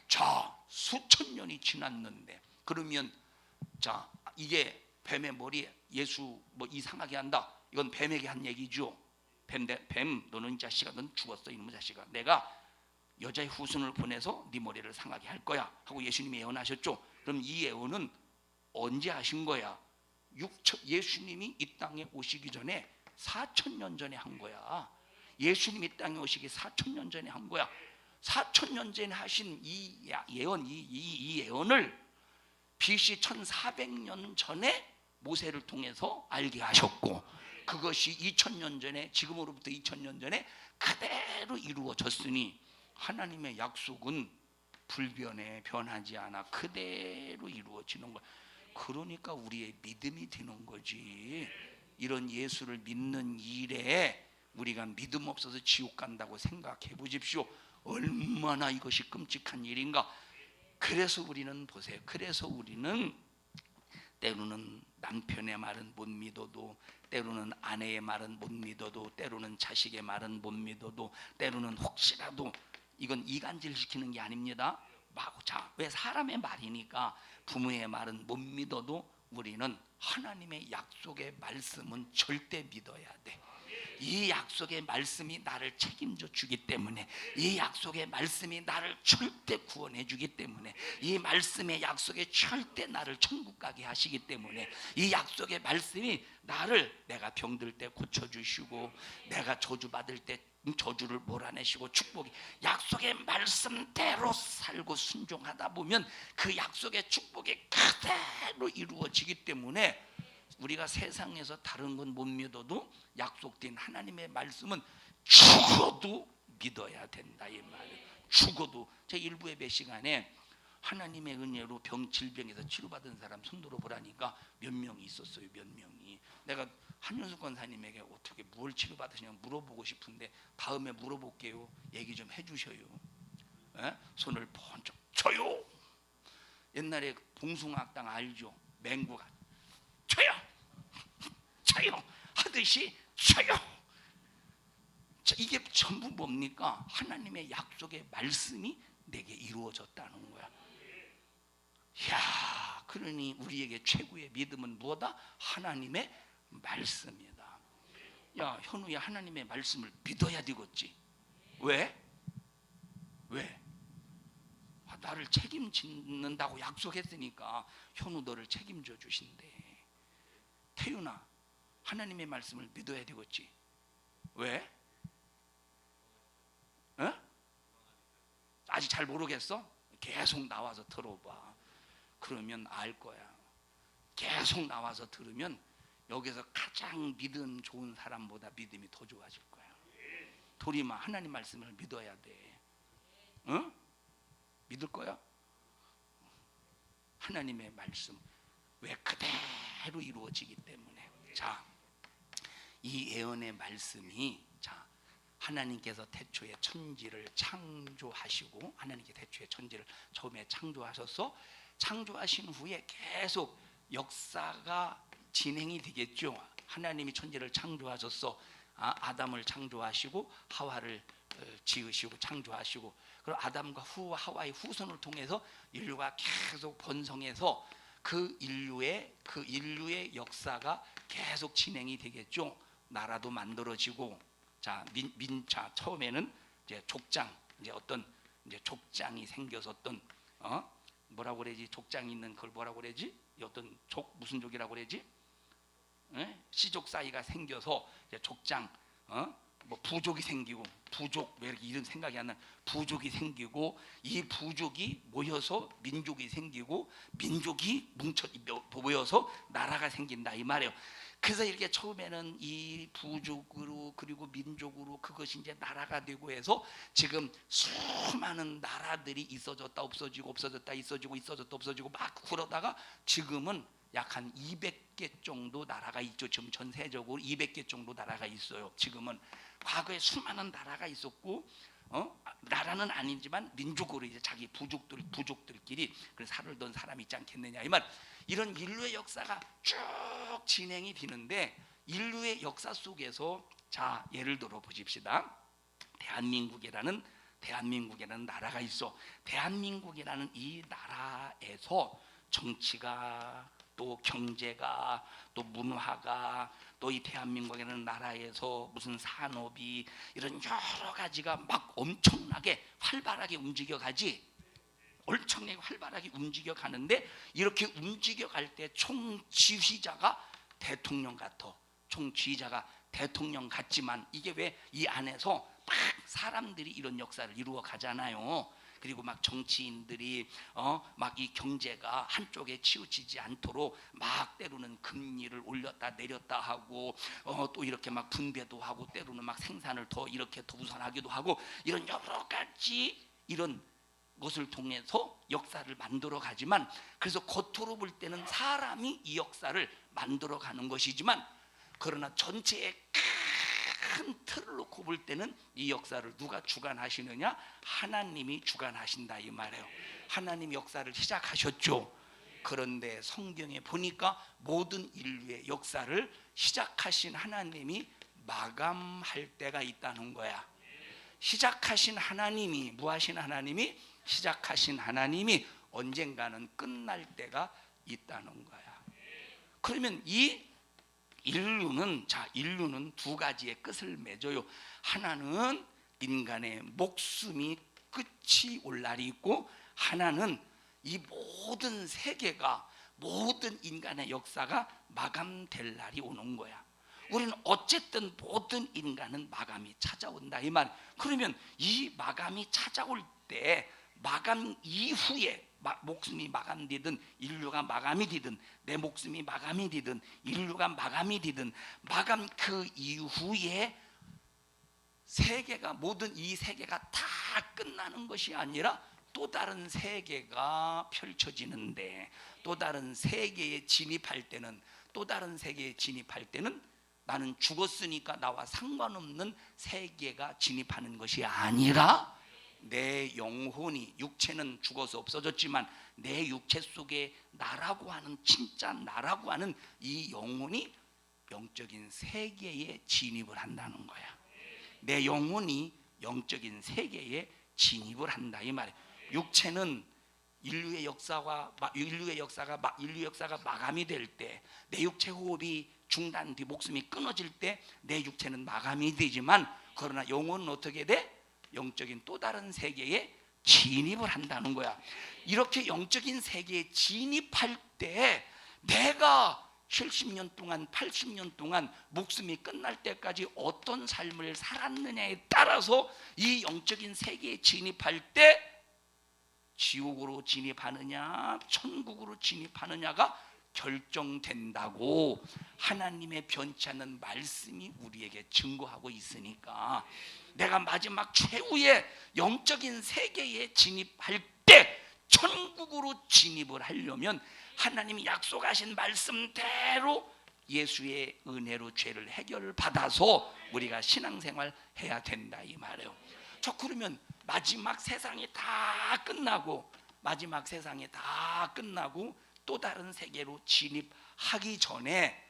자, 수천 년이 지났는데, 그러면 자, 이게 뱀의 머리 예수 뭐 이상하게 한다, 이건 뱀에게 한 얘기죠. 뱀, 너는 이 자식아, 넌 죽었어 이놈의 자식아, 내가 여자의 후손을 보내서 네 머리를 상하게 할 거야 하고 예수님이 예언하셨죠. 그럼 이 예언은 언제 하신 거야? 예수님이 이 땅에 오시기 전에 4000년 전에 한 거야. 예수님이 이 땅에 오시기 4000년 전에 한 거야. 4000년 전에 하신 이 예언, 이 예언을 BC 1400년 전에 모세를 통해서 알게 하셨고, 그것이 2000년 전에, 지금으로부터 2000년 전에 그대로 이루어졌으니 하나님의 약속은 불변해, 변하지 않아, 그대로 이루어지는 거야. 그러니까 우리의 믿음이 되는 거지. 이런 예수를 믿는 일에 우리가 믿음 없어서 지옥 간다고 생각해 보십시오. 얼마나 이것이 끔찍한 일인가. 그래서 우리는 보세요. 그래서 우리는 때로는 남편의 말은 못 믿어도, 때로는 아내의 말은 못 믿어도, 때로는 자식의 말은 못 믿어도, 때로는 혹시라도, 이건 이간질 시키는 게 아닙니다. 자, 왜 사람의 말이니까 부모의 말은 못 믿어도 우리는 하나님의 약속의 말씀은 절대 믿어야 돼. 이 약속의 말씀이 나를 책임져 주기 때문에, 이 약속의 말씀이 나를 절대 구원해 주기 때문에, 이 말씀의 약속에 절대 나를 천국 가게 하시기 때문에, 이 약속의 말씀이 나를 내가 병들 때 고쳐주시고, 내가 저주받을 때 저주를 몰아내시고, 축복이, 약속의 말씀대로 살고 순종하다 보면 그 약속의 축복이 그대로 이루어지기 때문에, 우리가 세상에서 다른 건 못 믿어도 약속된 하나님의 말씀은 죽어도 믿어야 된다 이 말이에요. 죽어도. 제 일부 예배 시간에 하나님의 은혜로 질병에서 치료받은 사람 손 들어보라니까 몇 명이 있었어요. 몇 명이. 내가 한윤숙 권사님에게 어떻게 뭘 치료받으시냐고 물어보고 싶은데 다음에 물어볼게요. 얘기 좀 해주셔요. 에? 손을 번쩍 쳐요. 옛날에 봉숭아학당 알죠? 맹구가 쳐요 쳐요 하듯이 쳐요. 이게 전부 뭡니까? 하나님의 약속의 말씀이 내게 이루어졌다는 거야. 야, 그러니 우리에게 최고의 믿음은 무엇이다? 하나님의 말씀이다. 야, 현우야, 하나님의 말씀을 믿어야 되겠지. 왜? 나를 책임진다고 약속했으니까 현우 너를 책임져 주신대. 태윤아, 하나님의 말씀을 믿어야 되겠지. 왜? 어? 아직 잘 모르겠어? 계속 나와서 들어봐. 그러면 알 거야. 계속 나와서 들으면 여기서 가장 믿음 좋은 사람보다 믿음이 더 좋아질 거야. 도리마, 하나님 말씀을 믿어야 돼. 어? 믿을 거야? 하나님의 말씀 왜 그대로 이루어지기 때문에. 자, 이 예언의 말씀이, 자, 하나님께서 태초에 천지를 창조하시고, 하나님께 태초에 천지를 처음에 창조하셔서 창조하신 후에 계속 역사가 진행이 되겠죠. 하나님이 천지를 창조하셔서 아담을 창조하시고 하와를 지으시고 창조하시고, 그리고 아담과 하와의 후손을 통해서 인류가 계속 번성해서 그 인류의 역사가 계속 진행이 되겠죠. 나라도 만들어지고, 자, 처음에는 이제 족장, 이제 어떤 이제 족장이 생겨서 어떤 뭐라고 그러지? 족장 있는 그걸 뭐라고 그러지? 어떤 무슨 족이라고 그러지? 시족 사이가 생겨서 이제 족장, 뭐 부족이 생기고 부족 왜 이렇게 이름 생각이 안 나? 부족이 생기고 이 부족이 모여서 민족이 생기고 민족이 모여서 나라가 생긴다 이 말이에요. 그래서 이렇게 처음에는 이 부족으로 그리고 민족으로 그것이 이제 나라가 되고 해서 지금 수많은 나라들이 있어졌다 없어지고 없어졌다 있어지고 있어졌다 없어지고 막 그러다가 지금은 약 한 200개 정도 나라가 있죠. 지금 전 세적으로 200개 정도 나라가 있어요. 지금은 과거에 수많은 나라가 있었고 나라는 아니지만 민족으로 이제 자기 부족들끼리 그래서 살던 사람이 있지 않겠느냐 이 말. 이런 인류의 역사가 쭉 진행이 되는데 인류의 역사 속에서 자 예를 들어 보십시다. 대한민국이라는 나라가 있어. 대한민국이라는 이 나라에서 정치가 또 경제가 또 문화가 또 이 대한민국이라는 나라에서 무슨 산업이 이런 여러 가지가 막 엄청나게 활발하게 움직여가지. 엄청나게 활발하게 움직여가는데 이렇게 움직여갈 때 총지휘자가 대통령 같아. 총지휘자가 대통령 같지만 이게 왜 이 안에서 막 사람들이 이런 역사를 이루어 가잖아요. 그리고 막 정치인들이 막 이 경제가 한쪽에 치우치지 않도록 막 때로는 금리를 올렸다 내렸다 하고 또 이렇게 막 분배도 하고 때로는 막 생산을 더 이렇게 더 우선하기도 하고 이런 여러 가지 이런 것을 통해서 역사를 만들어 가지만 그래서 겉으로 볼 때는 사람이 이 역사를 만들어 가는 것이지만 그러나 전체의 큰 틀을 놓고 볼 때는 이 역사를 누가 주관하시느냐? 하나님이 주관하신다 이 말이에요. 하나님이 역사를 시작하셨죠. 그런데 성경에 보니까 모든 인류의 역사를 시작하신 하나님이 마감할 때가 있다는 거야. 시작하신 하나님이 무하신 하나님이 시작하신 하나님이 언젠가는 끝날 때가 있다는 거야. 그러면 이 인류는 두 가지의 끝을 맺어요. 하나는 인간의 목숨이 끝이 올 날이 있고 하나는 이 모든 세계가 모든 인간의 역사가 마감될 날이 오는 거야. 우리는 어쨌든 모든 인간은 마감이 찾아온다 이 말. 그러면 이 마감이 찾아올 때 마감 이후에 목숨이 마감되든 인류가 마감이 되든 내 목숨이 마감이 되든 인류가 마감이 되든 마감 그 이후에 세계가 모든 이 세계가 다 끝나는 것이 아니라 또 다른 세계가 펼쳐지는데 또 다른 세계에 진입할 때는 나는 죽었으니까 나와 상관없는 세계가 진입하는 것이 아니라 내 영혼이 육체는 죽어서 없어졌지만 내 육체 속에 나라고 하는 진짜 나라고 하는 이 영혼이 영적인 세계에 진입을 한다는 거야. 내 영혼이 영적인 세계에 진입을 한다 이 말이야. 육체는 인류의 역사가 마감이 될 때 내 육체 호흡이 중단돼 목숨이 끊어질 때 내 육체는 마감이 되지만 그러나 영혼은 어떻게 돼? 영적인 또 다른 세계에 진입을 한다는 거야. 이렇게 영적인 세계에 진입할 때 내가 70년 동안 80년 동안 목숨이 끝날 때까지 어떤 삶을 살았느냐에 따라서 이 영적인 세계에 진입할 때 지옥으로 진입하느냐 천국으로 진입하느냐가 결정된다고 하나님의 변치 않는 말씀이 우리에게 증거하고 있으니까 내가 마지막 최후의 영적인 세계에 진입할 때 천국으로 진입을 하려면 하나님이 약속하신 말씀대로 예수의 은혜로 죄를 해결받아서 우리가 신앙생활 해야 된다 이 말이에요. 그러면 마지막 세상이 다 끝나고 또 다른 세계로 진입하기 전에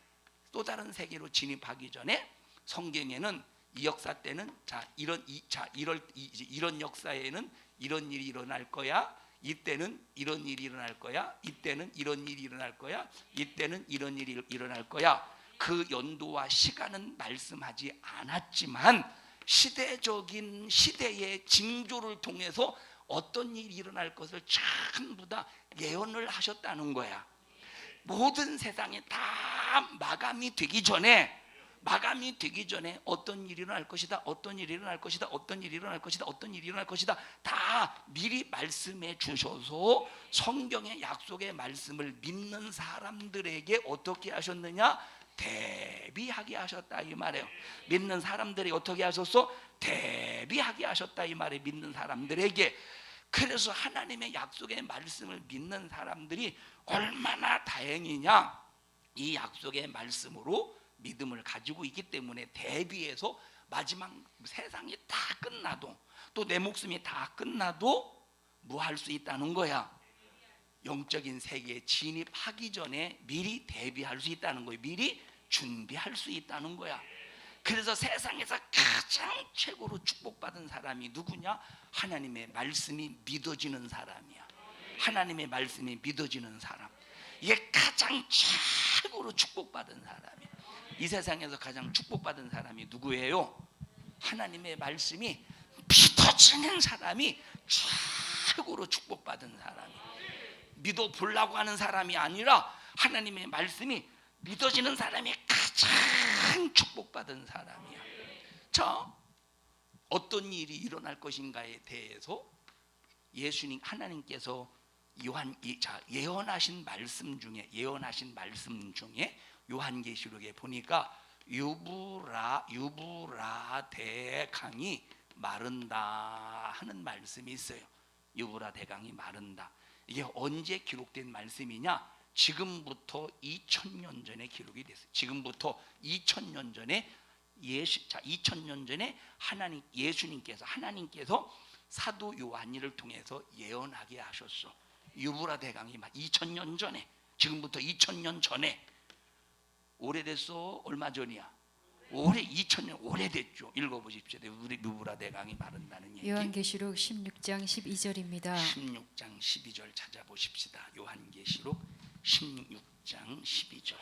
성경에는 이 역사 때는 이런 역사에는 이런 일이 일어날 거야. 이때는 이런 일이 일어날 거야. 이때는 이런 일이 일어날 거야. 이때는 이런 일이 일어날 거야. 그 연도와 시간은 말씀하지 않았지만 시대적인 시대의 징조를 통해서 어떤 일이 일어날 것을 전부 다 예언을 하셨다는 거야. 모든 세상이 다 마감이 되기 전에 마감이 되기 전에 어떤 일이 일어날 것이다, 어떤 일이 일어날 것이다, 어떤 일이 일어날 것이다, 어떤 일이 일어날 것이다, 다 미리 말씀해 주셔서 성경의 약속의 말씀을 믿는 사람들에게 어떻게 하셨느냐? 대비하게 하셨다 이 말이에요. 믿는 사람들이 어떻게 하셨어? 대비하게 하셨다 이 말이에요. 믿는 사람들에게. 그래서 하나님의 약속의 말씀을 믿는 사람들이 얼마나 다행이냐? 이 약속의 말씀으로 믿음을 가지고 있기 때문에 대비해서 마지막 세상이 다 끝나도, 또 내 목숨이 다 끝나도 뭐 할 수 있다는 거야? 영적인 세계에 진입하기 전에 미리 대비할 수 있다는 거예요. 미리 준비할 수 있다는 거야. 그래서 세상에서 가장 최고로 축복받은 사람이 누구냐? 하나님의 말씀이 믿어지는 사람이야. 하나님의 말씀이 믿어지는 사람, 이게 가장 최고로 축복받은 사람이야. 이 세상에서 가장 축복받은 사람이 누구예요? 하나님의 말씀이 믿어지는 사람이 최고로 축복받은 사람이야. 믿어보려고 하는 사람이 아니라 하나님의 말씀이 믿어지는 사람이 가장 축복받은 사람이야. 자, 어떤 일이 일어날 것인가에 대해서 예수님, 하나님께서 예언하신 말씀 중에 요한계시록에 보니까 유브라 대강이 마른다 하는 말씀이 있어요. 유브라 대강이 마른다. 이게 언제 기록된 말씀이냐? 지금부터 2000년 전에 기록이 됐어요. 지금부터 2000년 전에 2000년 전에 하나님께서 사도 요한이를 통해서 예언하게 하셨어. 유브라 대강이 2000년 전에, 지금부터 2000년 전에. 오래됐어? 얼마 전이야? 2000년 오래됐죠. 읽어보십시오. 우리 유브라 대강이 마른다는 얘기. 요한계시록 16장 12절입니다. 16장 12절 찾아보십시다. 요한계시록 16장 12절.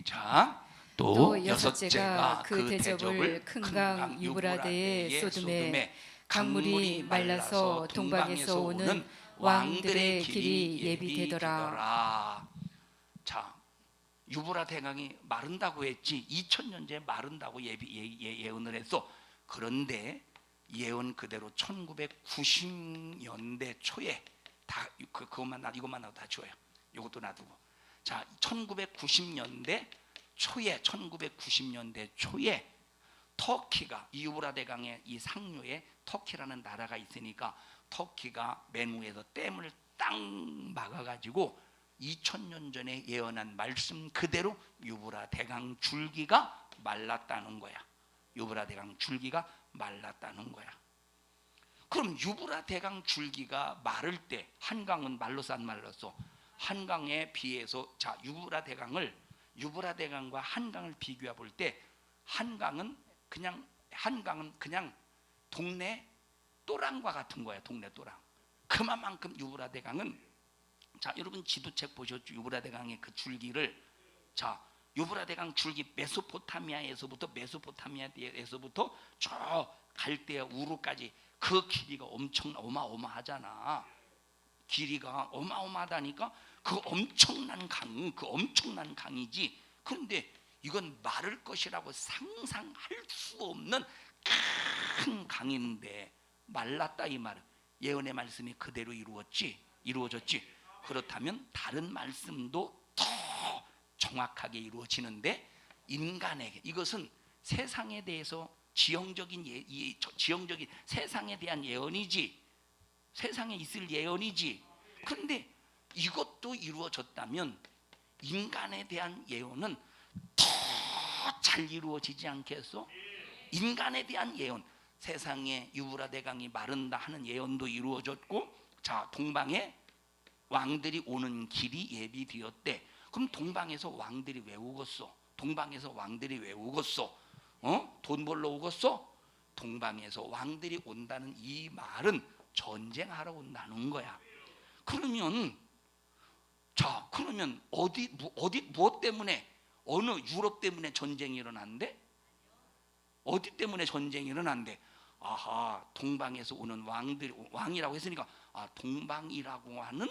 시작. 또 여섯째가 그 대접을 큰 강 유브라데에 쏟음에 강물이 말라서 동방에서 오는 왕들의 길이 예비되더라. 자, 유브라 대강이 마른다고 했지. 2000년 전에 마른다고 예언을 했어. 그런데 예언 그대로 1990년대 초에 다 이것만 놔도 다 줘요. 이것도 놔두고. 자, 1990년대 초에 터키가 이 유브라 대강의 이 상류에 터키라는 나라가 있으니까 터키가 맨 위에서 댐을 딱 막아가지고 2000년 전에 예언한 말씀 그대로 유브라 대강 줄기가 말랐다는 거야. 유브라 대강 줄기가 말랐다는 거야. 그럼 유브라 대강 줄기가 마를 때 한강은 말랐어 안 말랐어? 한강에 비해서 자 유브라 대강과 한강을 비교해 볼 때 한강은 그냥 동네 또랑과 같은 거야. 동네 또랑. 그만큼 유브라 대강은, 자 여러분 지도책 보셨죠? 유브라 대강의 그 줄기를. 자 유브라 대강 줄기 메소포타미아에서부터 저 갈대아 우르까지 그 길이가 엄청 어마어마하잖아. 길이가 어마어마하다니까. 그 엄청난 강이지. 그런데 이건 마를 것이라고 상상할 수 없는 큰 강인데 말랐다 이 말. 예언의 말씀이 그대로 이루어졌지. 그렇다면 다른 말씀도 더 정확하게 이루어지는데 인간에게 이것은 세상에 대해서 지형적인 세상에 대한 예언이지. 세상에 있을 예언이지. 그런데 이것도 이루어졌다면 인간에 대한 예언은 더 잘 이루어지지 않겠어? 인간에 대한 예언, 세상에 유브라 대강이 마른다 하는 예언도 이루어졌고, 자 동방에 왕들이 오는 길이 예비되었대. 그럼 동방에서 왕들이 왜 오겠어? 돈 벌러 오겠어? 동방에서 왕들이 온다는 이 말은 전쟁하러 온다는 거야. 그러면 무엇 때문에, 어느 유럽 때문에 전쟁이 일어난대? 어디 때문에 전쟁이 일어난대? 아하, 동방에서 오는 왕들, 왕이라고 했으니까 동방이라고 하는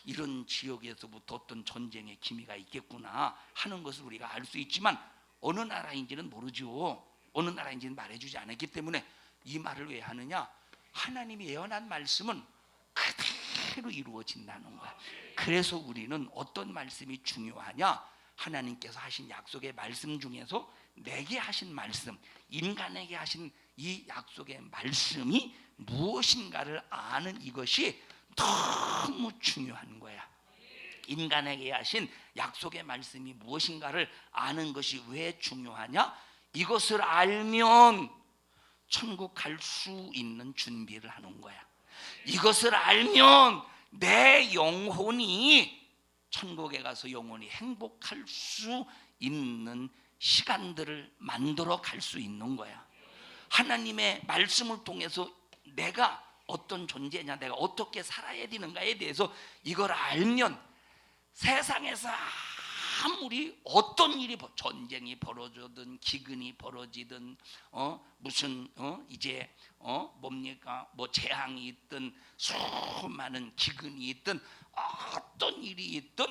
이런 지역에서부터 어떤 전쟁의 기미가 있겠구나 하는 것을 우리가 알 수 있지만 어느 나라인지는 모르죠. 어느 나라인지는 말해주지 않았기 때문에 이 말을 왜 하느냐? 하나님이 예언한 말씀은 그대로 이루어진다는 거야. 그래서 우리는 어떤 말씀이 중요하냐? 하나님께서 하신 약속의 말씀 중에서 내게 하신 말씀, 인간에게 하신 이 약속의 말씀이 무엇인가를 아는 이것이 너무 중요한 거야. 인간에게 하신 약속의 말씀이 무엇인가를 아는 것이 왜 중요하냐? 이것을 알면 천국 갈 수 있는 준비를 하는 거야. 이것을 알면 내 영혼이 천국에 가서 영원히 행복할 수 있는 시간들을 만들어 갈 수 있는 거야. 하나님의 말씀을 통해서 내가 어떤 존재냐, 내가 어떻게 살아야 되는가에 대해서 이걸 알면 세상에서 아무리 어떤 일이 전쟁이 벌어지든 기근이 벌어지든 무슨 이제 뭡니까 뭐 재앙이 있든 수많은 기근이 있든 어떤 일이 있든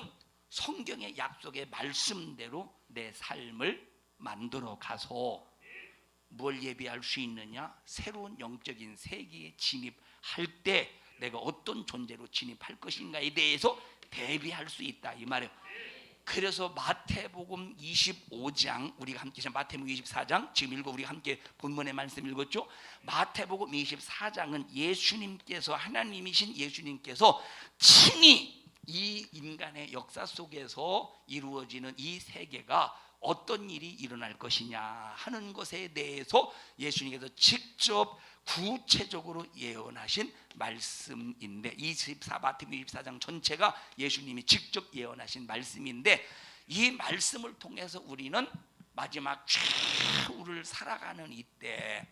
성경의 약속의 말씀대로 내 삶을 만들어 가서 뭘 예비할 수 있느냐? 새로운 영적인 세계에 진입할 때 내가 어떤 존재로 진입할 것인가에 대해서 대비할 수 있다 이 말이에요. 그래서 마태복음 25장 우리가 함께 마태복음 24장 지금 읽어 우리가 함께 본문의 말씀 읽었죠. 마태복음 24장은 예수님께서 하나님이신 예수님께서 친히 이 인간의 역사 속에서 이루어지는 이 세계가 어떤 일이 일어날 것이냐 하는 것에 대해서 예수님께서 직접 구체적으로 예언하신 말씀인데 마태복음 24장 전체가 예수님이 직접 예언하신 말씀인데 이 말씀을 통해서 우리는 마지막 최후를 살아가는 이때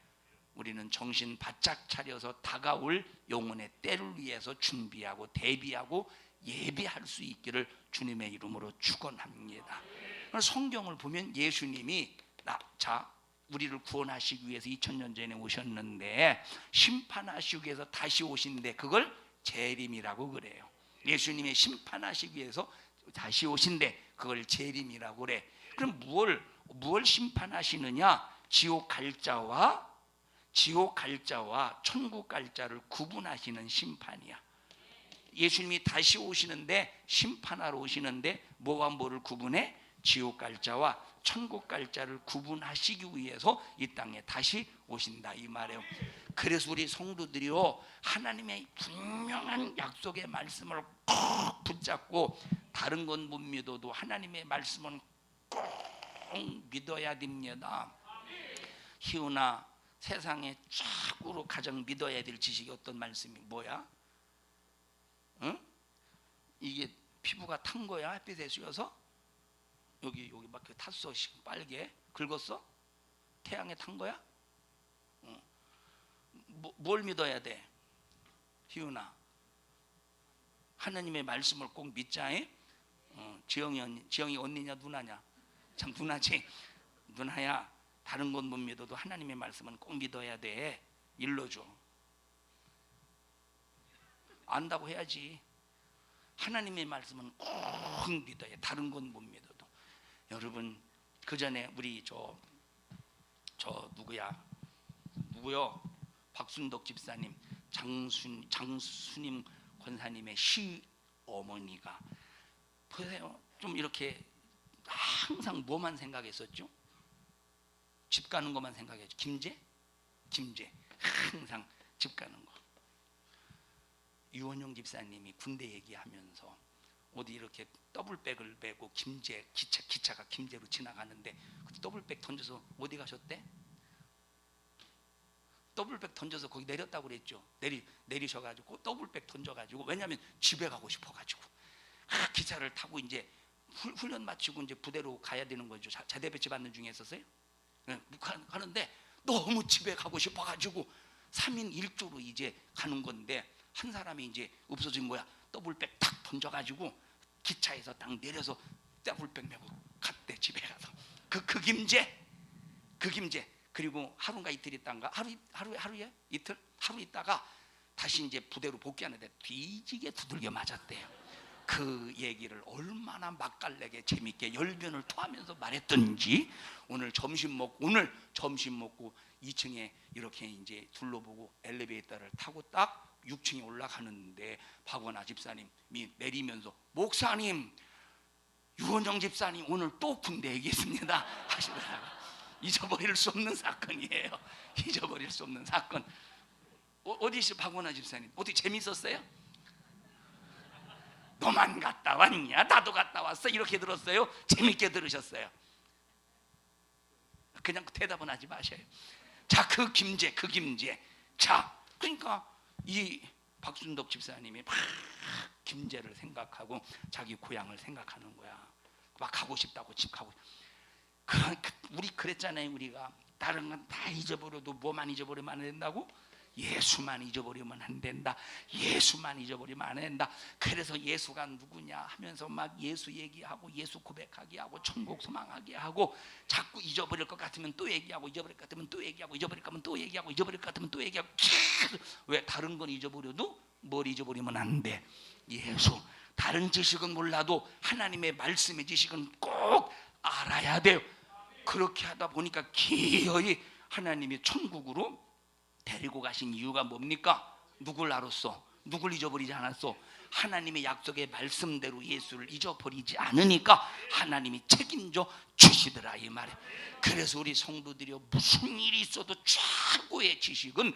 우리는 정신 바짝 차려서 다가올 영혼의 때를 위해서 준비하고 대비하고 예비할 수 있기를 주님의 이름으로 축원합니다. 성경을 보면 예수님이 우리를 구원하시기 위해서 2000년 전에 오셨는데 심판하시기 위해서 다시 오신데 그걸 재림이라고 그래요. 예수님이 심판하시기 위해서 다시 오신데 그걸 재림이라고 그래. 그럼 무엇을 심판하시느냐? 지옥 갈 자와 천국 갈 자를 구분하시는 심판이야. 예수님이 다시 오시는데 심판하러 오시는데 뭐와 뭐를 구분해? 지옥 갈 자와 천국 갈 자를 구분하시기 위해서 이 땅에 다시 오신다 이 말이에요. 그래서 우리 성도들이요 하나님의 분명한 약속의 말씀을 꼭 붙잡고 다른 건 못 믿어도 하나님의 말씀은 꼭 믿어야 됩니다. 희우나 세상에 최고로 가장 믿어야 될 지식이 어떤 말씀이 뭐야? 응? 이게 피부가 탄 거야? 햇빛에 씌어서? 여기 막 탔어. 빨개 긁었어? 태양에 탄 거야? 뭘 믿어야 돼? 희윤아 하나님의 말씀을 꼭 믿자. 지영이 언니냐 누나냐? 참 누나지. 누나야 다른 건 못 믿어도 하나님의 말씀은 꼭 믿어야 돼. 일러줘. 안다고 해야지. 하나님의 말씀은 꼭 믿어야 돼. 다른 건 못 믿어도. 여러분 그 전에 우리 저 누구요? 박순덕 집사님, 장수님 권사님의 시어머니가 보세요. 좀 이렇게 항상 뭐만 생각했었죠? 집 가는 것만 생각했죠. 김제 항상 집 가는 거. 유원용 집사님이 군대 얘기하면서 어디 이렇게 더블백을 메고 김제 기차가 김제로 지나가는데 더블백 던져서 어디 가셨대? 더블백 던져서 거기 내렸다고 그랬죠. 내리셔가지고 더블백 던져가지고 왜냐하면 집에 가고 싶어가지고 기차를 타고 이제 훈련 마치고 이제 부대로 가야 되는 거죠. 자대 배치 받는 중에 있었어요. 가는데 너무 집에 가고 싶어가지고 3인 1조로 이제 가는 건데 한 사람이 이제 없어진 거야. 더블백 탁 던져가지고 기차에서 딱 내려서 더블백 메고 갔대. 집에 가서 그 김제 그리고 하루인가 이틀 있다가 하루에 이틀 하루 있다가 다시 이제 부대로 복귀하는데 뒤지게 두들겨 맞았대요. 그 얘기를 얼마나 맛깔나게 재밌게 열변을 토하면서 말했던지 오늘 점심 먹고 2층에 이렇게 이제 둘러보고 엘리베이터를 타고 딱 6층에 올라가는데 박원아 집사님이 내리면서 목사님 유원정 집사님 오늘 또 군대 얘기했습니다 하시더라고요. 잊어버릴 수 없는 사건이에요. 잊어버릴 수 없는 사건. 어디 있어 박원아 집사님? 어떻게 재밌었어요? 너만 갔다 왔냐? 나도 갔다 왔어. 이렇게 들었어요? 재밌게 들으셨어요? 그냥 대답은 하지 마셔요. 자, 그 김제. 자, 그러니까 이 박순덕 집사님이 막 김제를 생각하고 자기 고향을 생각하는 거야. 막 가고 싶다고 집 가고. 그러니까 우리 그랬잖아요. 우리가 다른 건 다 잊어버려도 뭐만 잊어버리면 안 된다고? 예수만 잊어버리면 안 된다. 예수만 잊어버리면 안 된다. 그래서 예수가 누구냐 하면서 막 예수 얘기하고 예수 고백하게 하고 천국 소망하게 하고 자꾸 잊어버릴 것 같으면 또 얘기하고 잊어버릴 것 같으면 또 얘기하고 잊어버릴 것 같으면 또 얘기하고 잊어버릴 것 같으면 또 얘기하고. 왜? 다른 건 잊어버려도 뭘 잊어버리면 안 돼? 예수. 다른 지식은 몰라도 하나님의 말씀의 지식은 꼭 알아야 돼요. 그렇게 하다 보니까 기어이 하나님이 천국으로 데리고 가신 이유가 뭡니까? 누굴 알았어? 누굴 잊어버리지 않았어? 하나님의 약속의 말씀대로 예수를 잊어버리지 않으니까 하나님이 책임져 주시더라 이 말이에요. 그래서 우리 성도들이 무슨 일이 있어도 최고의 지식은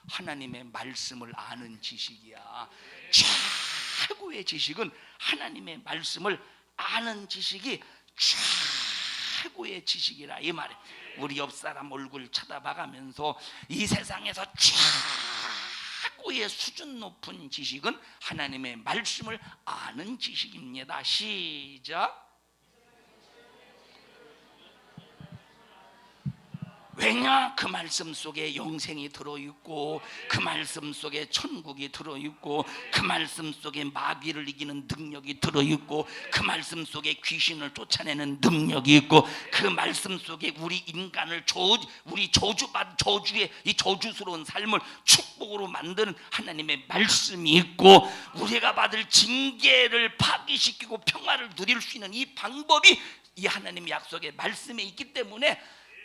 하나님의 말씀을 아는 지식이야. 최고의 지식은 하나님의 말씀을 아는 지식이 최고의 지식이라 이 말이에요. 우리 옆 사람 얼굴 쳐다봐가면서 이 세상에서 최고의 수준 높은 지식은 하나님의 말씀을 아는 지식입니다. 시작. 왜냐? 그 말씀 속에 영생이 들어있고 그 말씀 속에 천국이 들어있고 그 말씀 속에 마귀를 이기는 능력이 들어있고 그 말씀 속에 귀신을 쫓아내는 능력이 있고 그 말씀 속에 우리 인간을 우리 저주의 이 저주스러운 삶을 축복으로 만드는 하나님의 말씀이 있고 우리가 받을 징계를 파기시키고 평화를 누릴 수 있는 이 방법이 이 하나님의 약속의 말씀에 있기 때문에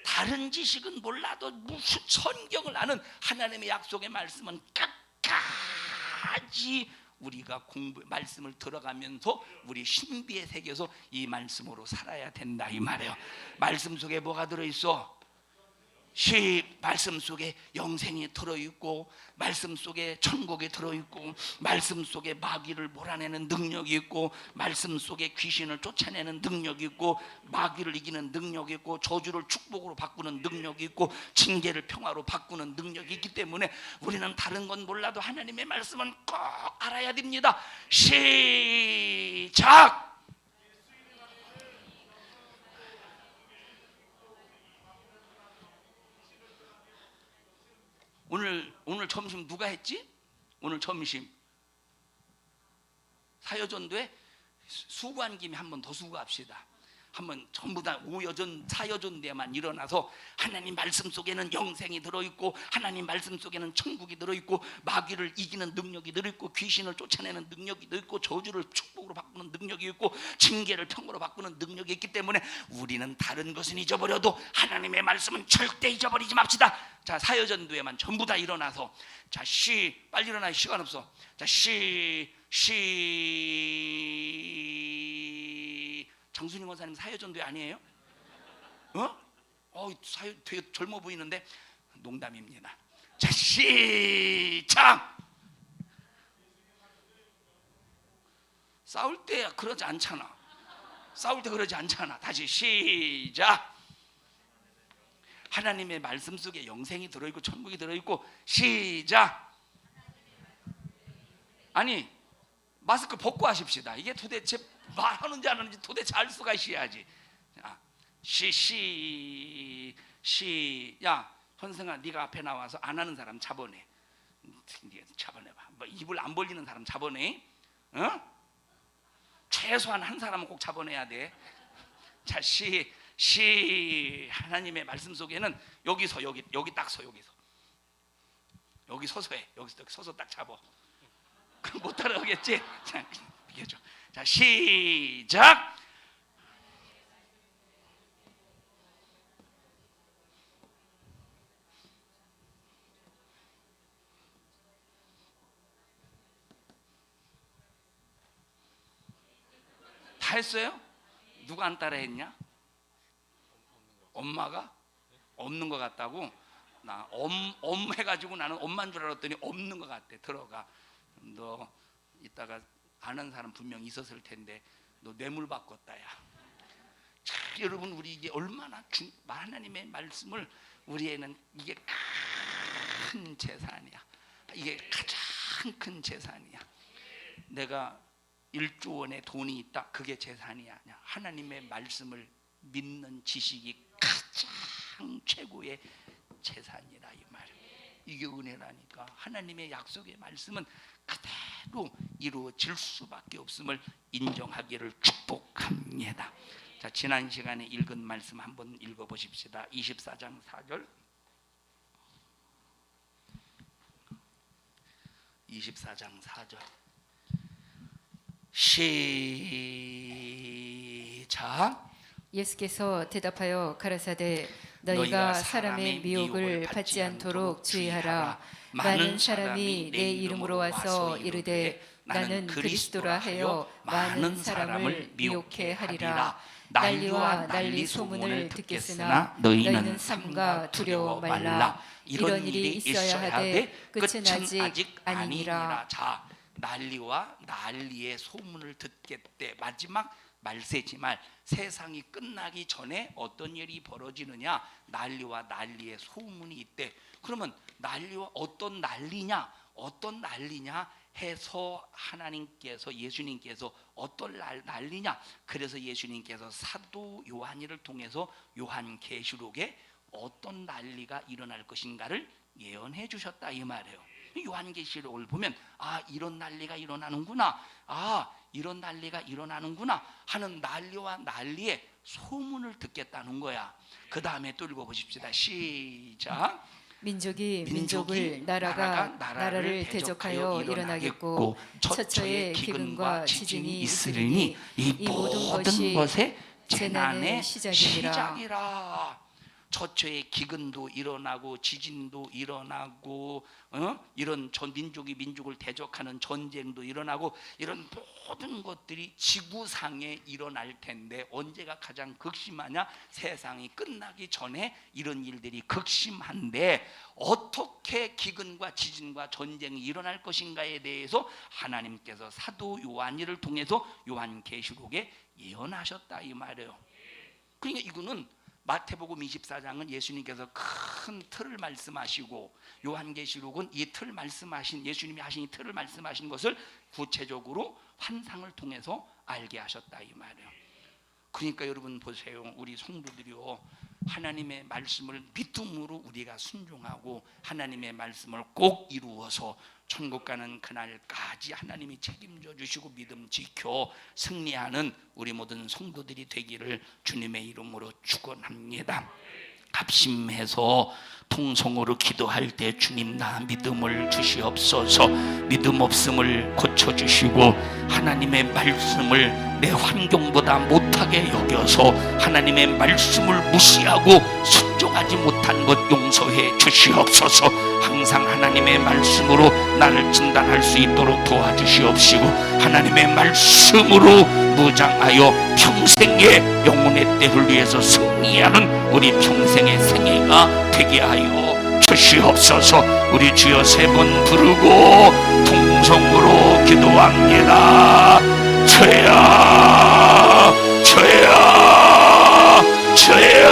다른 지식은 몰라도 무슨 성경을 아는 하나님의 약속의 말씀은 끝까지 우리가 말씀을 들어가면서 우리 신비의 세계에서 이 말씀으로 살아야 된다 이 말이에요. 말씀 속에 뭐가 들어있어? 말씀 속에 영생이 들어있고 말씀 속에 천국이 들어있고 말씀 속에 마귀를 몰아내는 능력이 있고 말씀 속에 귀신을 쫓아내는 능력이 있고 마귀를 이기는 능력이 있고 저주를 축복으로 바꾸는 능력이 있고 징계를 평화로 바꾸는 능력이 있기 때문에 우리는 다른 건 몰라도 하나님의 말씀은 꼭 알아야 됩니다. 시작! 오늘 점심 누가 했지? 오늘 점심 사여전도에 수고한 김에 한 번 더 수고합시다. 한번 전부 다 사여전대만 일어나서 하나님 말씀 속에는 영생이 들어있고 하나님 말씀 속에는 천국이 들어있고 마귀를 이기는 능력이 들어있고 귀신을 쫓아내는 능력이 들어있고 저주를 축복으로 바꾸는 능력이 있고 징계를 평화로 바꾸는 능력이 있기 때문에 우리는 다른 것은 잊어버려도 하나님의 말씀은 절대 잊어버리지 맙시다. 자, 사여전도에만 전부 다 일어나서 자, 빨리 일어나. 시간 없어. 자, 정순이 권사님 사여전도회 아니에요? 사여 되게 젊어 보이는데 농담입니다. 자, 시작. 싸울 때 그러지 않잖아. 다시 시작. 하나님의 말씀 속에 영생이 들어있고 천국이 들어있고 시작. 아니 마스크 벗고 하십시다. 이게 도대체 말하는지 안 하는지 도대체 알 수가 있어야지. 야 현승아, 네가 앞에 나와서 안 하는 사람 잡아내. 잡아내봐. 뭐 입을 안 벌리는 사람 잡아내. 최소한 한 사람은 꼭 잡아내야 돼. 자, 하나님의 말씀 속에는 여기서 여기 딱 서. 여기 서서 해. 여기서 서서 딱 잡아. 그럼 못 따라오겠지? 자, 비켜줘. 자, 시작. 다 했어요? 누가 안 따라했냐? 엄마가? 없는 것 같다고? 나 해가지고 나는 엄마인 줄 알았더니 없는 것 같아. 들어가. 너 이따가 아는 사람 분명 있었을 텐데 너 뇌물 바꿨다야. 자, 여러분 우리 이게 얼마나 하나님의 말씀을 우리에는 이게 큰 재산이야. 이게 가장 큰 재산이야. 내가 1조 원의 돈이 있다. 그게 재산이 아니야. 하나님의 말씀을 믿는 지식이 가장 최고의 재산이라 이 말이에요. 이게 은혜라니까. 하나님의 약속의 말씀은 그대로 이루어질 수밖에 없음을 인정하기를 축복합니다. 자, 지난 시간에 읽은 말씀 한번 읽어보십시다. 24장 4절. 24장 4절. 시작. 예수께서 대답하여 가라사대 너희가 사람의 미혹을 받지 않도록 주의하라. 많은 사람이 내 이름으로 와서 이르되 나는 그리스도라 하여 많은 사람을 미혹해 하리라. 난리와 난리 소문을 듣겠으나 너희는 삼가 두려워 말라. 이런 일이 있어야 하되 끝은 아직 아니니라. 자, 난리와 난리의 소문을 듣겠대. 마지막 말세지말. 세상이 끝나기 전에 어떤 일이 벌어지느냐? 난리와 난리의 소문이 있대. 그러면 난리와 어떤 난리냐? 어떤 난리냐 해서 하나님께서 예수님께서 어떤 난리냐? 그래서 예수님께서 사도 요한이를 통해서 요한계시록에 어떤 난리가 일어날 것인가를 예언해 주셨다 이 말이에요. 요한계시록을 보면 아, 이런 난리가 일어나는구나. 아, 이런 난리가 일어나는구나 하는 난리와 난리의 소문을 듣겠다는 거야. 그 다음에 또 읽어보십시다. 시작. 민족이 민족을 나라가 나라를 대적하여 일어나겠고 처처에 기근과 지진이 있으리니 이 모든 것의 재난의 시작이라. 처처에 기근도 일어나고 지진도 일어나고 이런 전 민족이 민족을 대적하는 전쟁도 일어나고 이런 모든 것들이 지구상에 일어날 텐데 언제가 가장 극심하냐? 세상이 끝나기 전에 이런 일들이 극심한데 어떻게 기근과 지진과 전쟁이 일어날 것인가에 대해서 하나님께서 사도 요한이를 통해서 요한계시록에 예언하셨다 이 말이에요. 그러니까 이거는 마태복음 24장은 예수님께서 큰 틀을 말씀하시고 요한계시록은 이 틀 말씀하신 예수님이 하신 이 틀을 말씀하신 것을 구체적으로 환상을 통해서 알게 하셨다 이 말이에요. 그러니까 여러분 보세요. 우리 성도들이요, 하나님의 말씀을 믿음으로 우리가 순종하고 하나님의 말씀을 꼭 이루어서 천국 가는 그날까지 하나님이 책임져 주시고 믿음 지켜 승리하는 우리 모든 성도들이 되기를 주님의 이름으로 축원합니다. 합심해서 통성으로 기도할 때 주님 나 믿음을 주시옵소서. 믿음 없음을 고쳐주시고 하나님의 말씀을 내 환경보다 못하게 여겨서 하나님의 말씀을 무시하고 순종하지 못한 것 용서해 주시옵소서. 항상 하나님의 말씀으로 나를 진단할 수 있도록 도와주시옵시고 하나님의 말씀으로 무장하여 평생의 영혼의 때를 위해서 승리하는 우리 평생의 생애가 되게 하여 주시옵소서. 우리 주여 세 번 부르고 통성으로 기도합니다. 주여 주여 주여.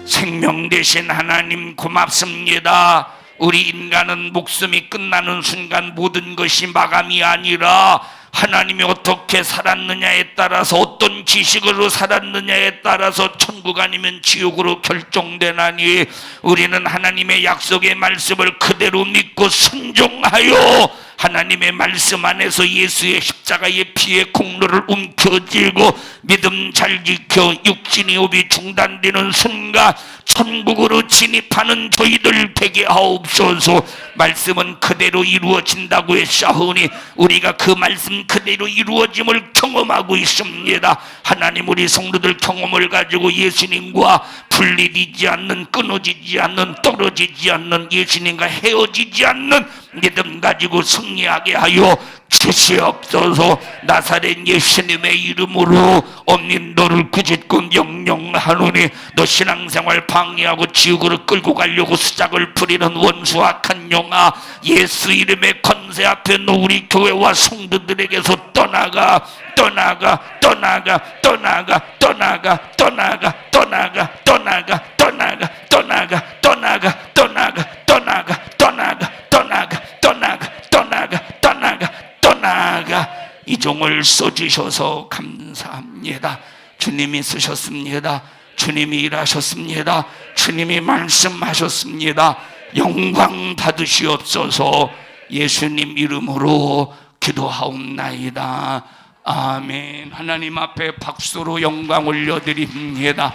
생명 되신 하나님 고맙습니다. 우리 인간은 목숨이 끝나는 순간 모든 것이 마감이 아니라 하나님이 어떻게 살았느냐에 따라서 어떤 지식으로 살았느냐에 따라서 천국 아니면 지옥으로 결정되나니 우리는 하나님의 약속의 말씀을 그대로 믿고 순종하여 하나님의 말씀 안에서 예수의 십자가의 피의 공로를 움켜쥐고 믿음 잘 지켜 육신이 오비 중단되는 순간 천국으로 진입하는 저희들 되게 하옵소서. 말씀은 그대로 이루어진다고 했사오니 우리가 그 말씀 그대로 이루어짐을 경험하고 있습니다. 하나님, 우리 성도들 경험을 가지고 예수님과 분리되지 않는, 끊어지지 않는, 떨어지지 않는, 예수님과 헤어지지 않는 믿음 가지고 승리하게 하여 주시옵소서. 나사렛 예수님의 이름으로 없는 너를 꾸짖고 명령하노니 너 신앙생활 방해하고 지옥으로 끌고 가려고 수작을 부리는 원수 악한 영아, 예수 이름의 권세 앞에 너 우리 교회와 성도들에게서 떠나가 떠나가 떠나가 떠나가 떠나가 떠나가 떠나가 떠나가 떠나가 떠나가 떠나가 떠나가 떠나가 떠나가 떠나가 떠나가 떠나가 떠나가 떠나가. 이 종을 써주셔서 감사합니다. 주님이 쓰셨습니다. 주님이 일하셨습니다. 주님이 말씀하셨습니다. 영광 받으시옵소서. 예수님 이름으로 기도하옵나이다. 아멘. 하나님 앞에 박수로 영광 올려드립니다.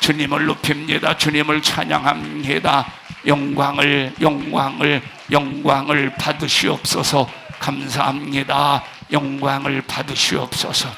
주님을 높입니다. 주님을 찬양합니다. 영광을 받으시옵소서. 감사합니다. 영광을 받으시옵소서.